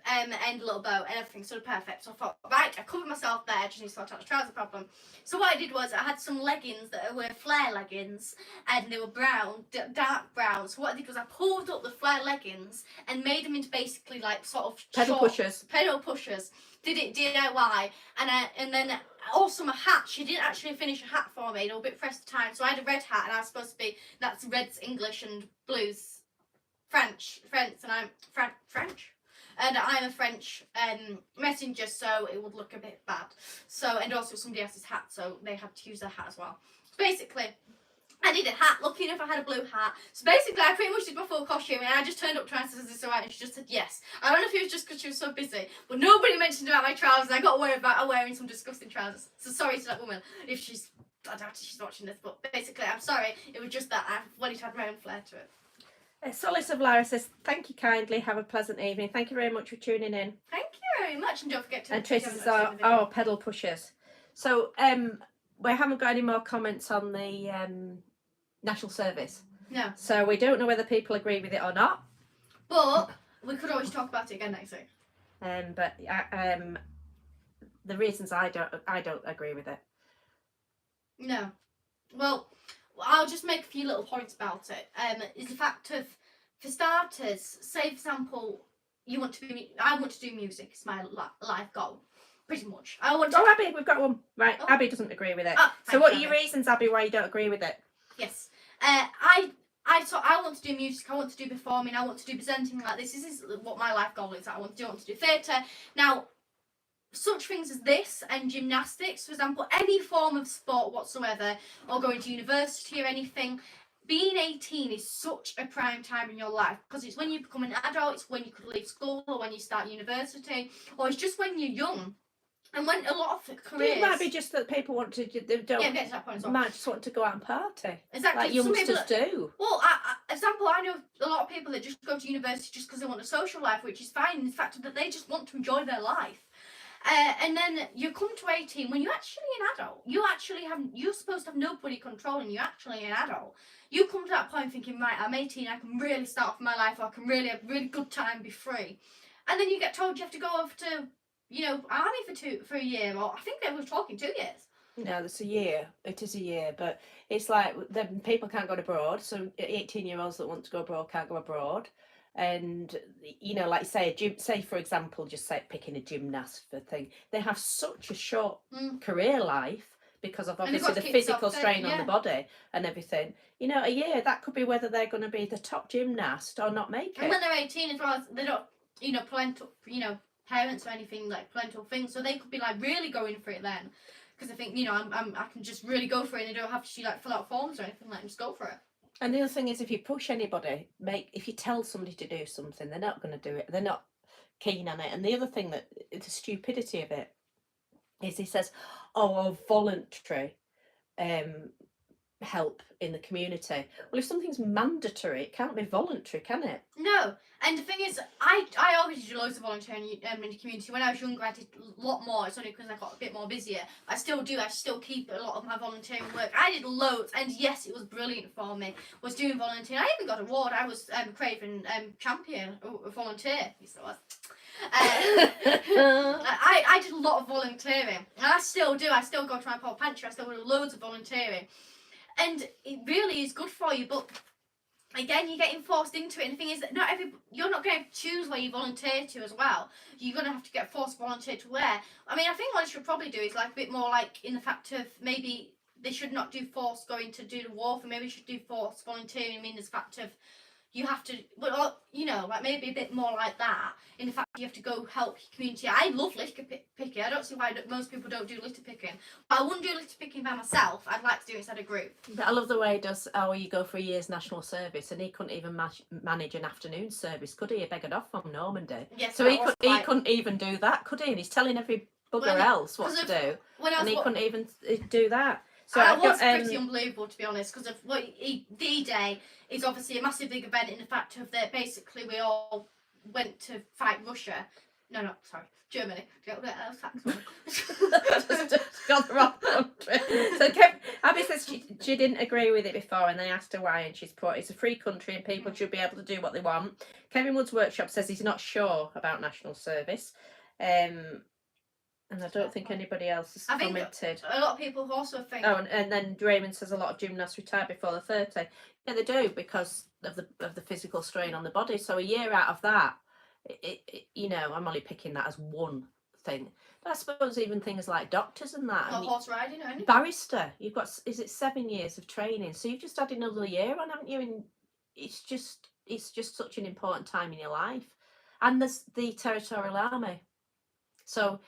and a little bow and everything, sort of perfect. So I thought, right, I covered myself there, just need to sort out the trouser problem. So what I did was I had some leggings that were flare leggings, and they were brown, dark brown. So what I did was I pulled up the flare leggings and made them into basically pedal pushers. Did it DIY, and then also my hat. She didn't actually finish a hat for me. They were a bit pressed for time, so I had a red hat, and I was supposed to be, that's red's English and blue's French, and I'm French. and I'm a French messenger, so it would look a bit bad. So, and also somebody else's hat, so they had to use their hat as well. So basically, I needed a hat. Lucky enough, I had a blue hat. So basically, I pretty much did my full costume, and I just turned up to her and said, "Is this alright?" And she just said yes. I don't know if it was just because she was so busy, but nobody mentioned about my trousers. I got worried about her wearing some disgusting trousers. So sorry to that woman if she's. I doubt she's watching this, but basically, I'm sorry. It was just that I wanted to have my own flair to it. Solace of Lara says, "Thank you kindly. Have a pleasant evening. Thank you very much for tuning in." Thank you very much, and don't forget to. And Tracy says, "Oh, pedal pushers." So we haven't got any more comments on the national service. No. So we don't know whether people agree with it or not. But we could always talk about it again next week. But the reasons I don't agree with it. No. Well, I'll just make a few little points about it. Is the fact of, for starters, say for example, I want to do music. It's my life goal, pretty much. I want to. Oh, Abby, we've got one. Right, Oh. Abby doesn't agree with it. Oh, So what are thanks, your Abby. reasons, Abby, why you don't agree with it? Yes. I want to do music. I want to do performing. I want to do presenting like this. This is what my life goal is. I want to do theatre. Now, such things as this and gymnastics, for example, any form of sport whatsoever, or going to university or anything, being 18 is such a prime time in your life, because it's when you become an adult, it's when you could leave school, or when you start university, or it's just when you're young. And when a lot of careers... It might be just that people want to, they don't, Yeah, get to that point as well. might just want to go out and party. Exactly. Like Some youngsters people do. Well, example, I know a lot of people that just go to university just because they want a social life, which is fine in the fact that they just want to enjoy their life. And then you come to 18 when you're actually an adult. You're supposed to have nobody controlling you. Actually an adult. You come to that point thinking, right, I'm 18, I can really start off my life, or I can really have a really good time, be free. And then you get told you have to go off to, army for a year, or I think they were talking 2 years. No, it's a year. It is a year, but it's like then people can't go abroad. So 18-year-olds that want to go abroad can't go abroad. And like say for example, just say picking a gymnast for thing, they have such a short career life because of obviously the physical strain on the body and everything. A year that could be whether they're going to be the top gymnast or not make it. And when they're 18 as well, they don't parental parents or anything like parental things, so they could be like really going for it then, because I think I can just really go for it and I don't have to like fill out forms or anything, like just go for it. And the other thing is, if you push anybody, if you tell somebody to do something, they're not going to do it. They're not keen on it. And the other thing the stupidity of it is, he says, voluntary help in the community. Well, if something's mandatory, it can't be voluntary, can it? No. And the thing is, I always did loads of volunteering in the community. When I was younger, I did a lot more. It's only because I got a bit more busier. I still do. I still keep a lot of my volunteering work. I did loads, and yes, it was brilliant for me. Was doing volunteering. I even got an award. I was Craven champion, a volunteer. Yes, I was. I did a lot of volunteering, and I still do. I still go to my pop pantry. I still do loads of volunteering, and it really is good for you. But again, you're getting forced into it, and the thing is that you're not going to choose where you volunteer to as well. You're going to have to get forced volunteer to where. I mean, I think what I should probably do is like a bit more like in the fact of maybe they should not do forced going to do the war, maybe we should do forced volunteering. I mean, the fact of you have to, like maybe a bit more like that, in the fact you have to go help your community. I love litter picking. I don't see why most people don't do litter picking. But I wouldn't do litter picking by myself. I'd like to do it inside a group. But I love the way he does, you go for a year's national service, and he couldn't even manage an afternoon service, could he? He beggared off from Normandy. Yes, so he couldn't even do that, could he? And he's telling every bugger else what to do. And he couldn't even do that. So it was pretty unbelievable, to be honest, because of what D-Day is obviously a massive big event in the fact of that basically we all went to fight Russia. No, sorry, Germany. Got the wrong country. So Abby says she didn't agree with it before, and they asked her why, and she's put, it's a free country and people should be able to do what they want. Kevin Wood's Workshop says he's not sure about national service. And I don't think anybody else has commented. A lot of people also think. Oh, and then Raymond says a lot of gymnasts retire before they're 30. Yeah, they do, because of the physical strain on the body. So a year out of that, I'm only picking that as one thing. But I suppose even things like doctors and that. Or horse riding or anything. Barrister, you've got, is it 7 years of training? So you've just had another year on, haven't you? And it's just such an important time in your life. And there's the Territorial Army. So,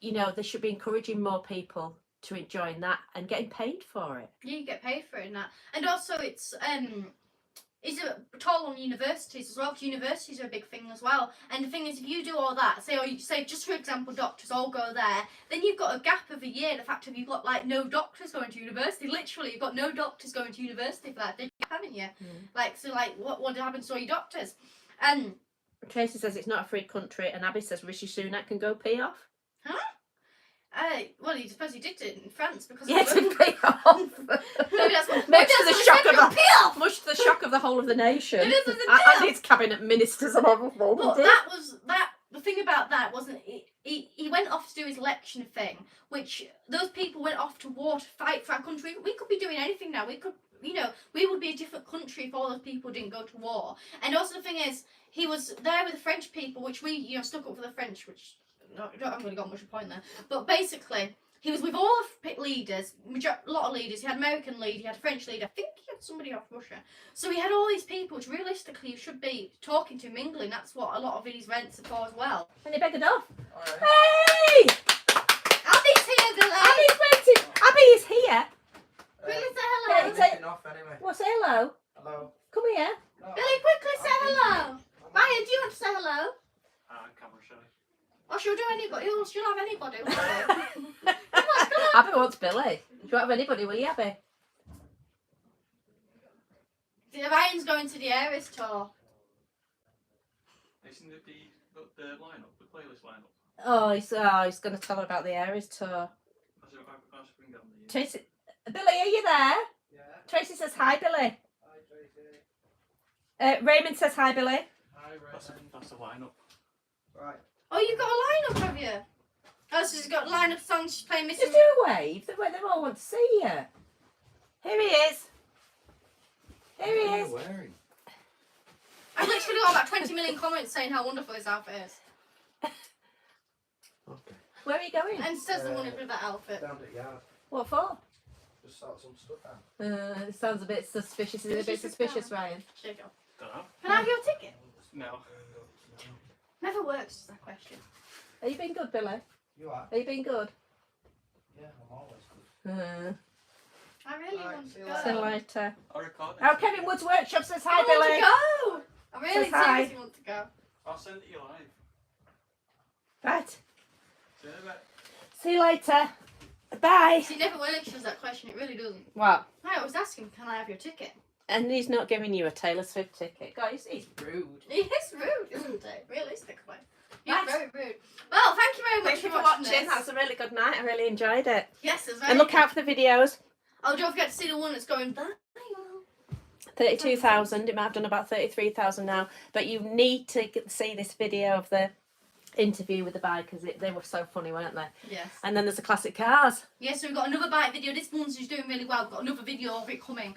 you know, they should be encouraging more people to join that and getting paid for it. Yeah, you get paid for it and that. And also it's a toll on universities as well, because universities are a big thing as well. And the thing is, if you do all that, say just for example, doctors all go there, then you've got a gap of a year. The fact of you've got like no doctors going to university. Literally, you've got no doctors going to university for that, haven't you? Like, so like, what happens to all your doctors? And Tracy says it's not a free country, and Abby says Rishi Sunak can go pee off. huh? Well, I suppose he did it in France because Yeah, of to pee off. Maybe that's what. Much to the shock of the peel. Much to the shock of the whole of the nation. It is the And its cabinet ministers and everything. But that was that. The thing about that wasn't he went off to do his election thing, which those people went off to war to fight for our country. We could be doing anything now. We could, you know, we would be a different country if all those people didn't go to war. And also the thing is, he was there with the French people, which we, you know, stuck up for the French, which I haven't really got much of a point there. But basically, he was with all the leaders, a lot of leaders. He had American leader, he had a French leader. I think he had somebody off Russia. So he had all these people, which realistically you should be talking to, mingling. That's what a lot of these events are for as well. And he beggared off. Alright. Hey! Abby's here, Billy. Abby's waiting. Abby is here. Quickly say Yeah, hello. it's a- Taking off anyway. Well, say hello. Hello. Come here. Oh, Billy, quickly say hello. Ryan, do you want to say hello? camera shy. Or she'll do anybody. She'll have anybody. Won't she? Abby wants Billy. Do you have anybody, will you, Abby? Ryan's going to the Aries tour. Isn't it the lineup, the playlist lineup? Oh, he's going to tell her about the Aries tour. I should bring down the. Tracy, Billy, are you there? Yeah. Tracy says hi, Billy. Hi, Tracy. Raymond says hi, Billy. Hi, that's the lineup. Right. Oh, you've got a lineup, have you? Oh, so she's got a lineup of songs she's playing Missing. Just do a wave. They all want to see you. Here he is. Here he is. Wearing? I've literally got about 20 million comments saying how wonderful this outfit is. Okay. Where are you going? And says the one with that outfit. Down at yard. What for? Just sort some stuff out. It sounds a bit suspicious. Is it a bit suspicious, Ryan? There you go. Dunno. Can I have your ticket? No. Never works, is that question. Are you being good, Billy? You are? Are you being good? Yeah, I'm always good. I really Alright, want to see you go. later. See you later. I'll record Oh, Kevin Wood's Workshop says hi, I Billy. want to go. I really Says hi. seriously want to go. I'll send it you live. Right. See you in a bit. See you later. Bye. See, it never works, that question. It really doesn't. What? I was asking, can I have your ticket? And he's not giving you a Taylor Swift ticket. Guys, he's rude. It's rude, isn't it? Realistically. He's Right. very rude. Well, thank you very much Thank you for for watching watching. this. That's a really good night. I really enjoyed it. Yes, it's very And look good. out for the videos. Oh, don't forget to see the one that's going viral. 32,000. It might have done about 33,000 now. But you need to see this video of the interview with the bikers. They were so funny, weren't they? Yes. And then there's the classic cars. Yes, so we've got another bike video. This one's just doing really well. We've got another video of it coming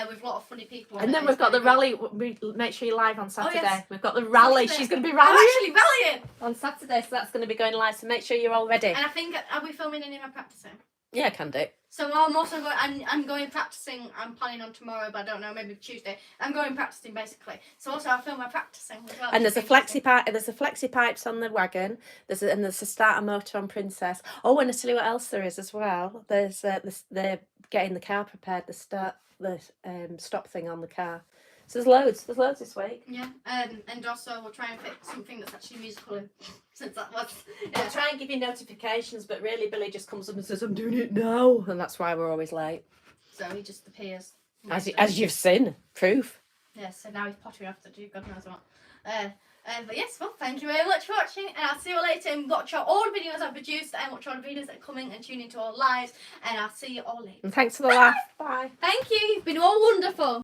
with a lot of funny people on And it. then It's we've got the very good. rally. Make sure you're live on Saturday. yes. We've got the rally. Saturday. She's going to be I'm rallying actually rallying! on Saturday, so that's going to be going live. So make sure you're all ready. And I think, are we filming any of my practicing? Yeah, can do. So I'm also going, I'm going practicing, I'm planning on tomorrow, but I don't know, maybe Tuesday. I'm going practicing basically. So also I'll film my practicing as well. And there's a which is flexi pipe. There's a flexi pipes on the wagon. There's a starter motor on Princess. Oh, and I tell you what else there is as well. There's they're getting the car prepared. The stop thing on the car. So there's loads. There's loads this week. Yeah, and also we'll try and fit something that's actually musical in, since that was. I'll try and give you notifications, but really Billy just comes up and says, "I'm doing it now," and that's why we're always late. So he just appears. As you've seen, proof. Yes, so now he's pottering off to do God knows what. But yes, well, thank you very much for watching, and I'll see you later. And watch all the videos I've produced, and watch all the videos that are coming, and tune into all lives. And I'll see you all later. And thanks for the laugh. Bye. Thank you. You've been all wonderful.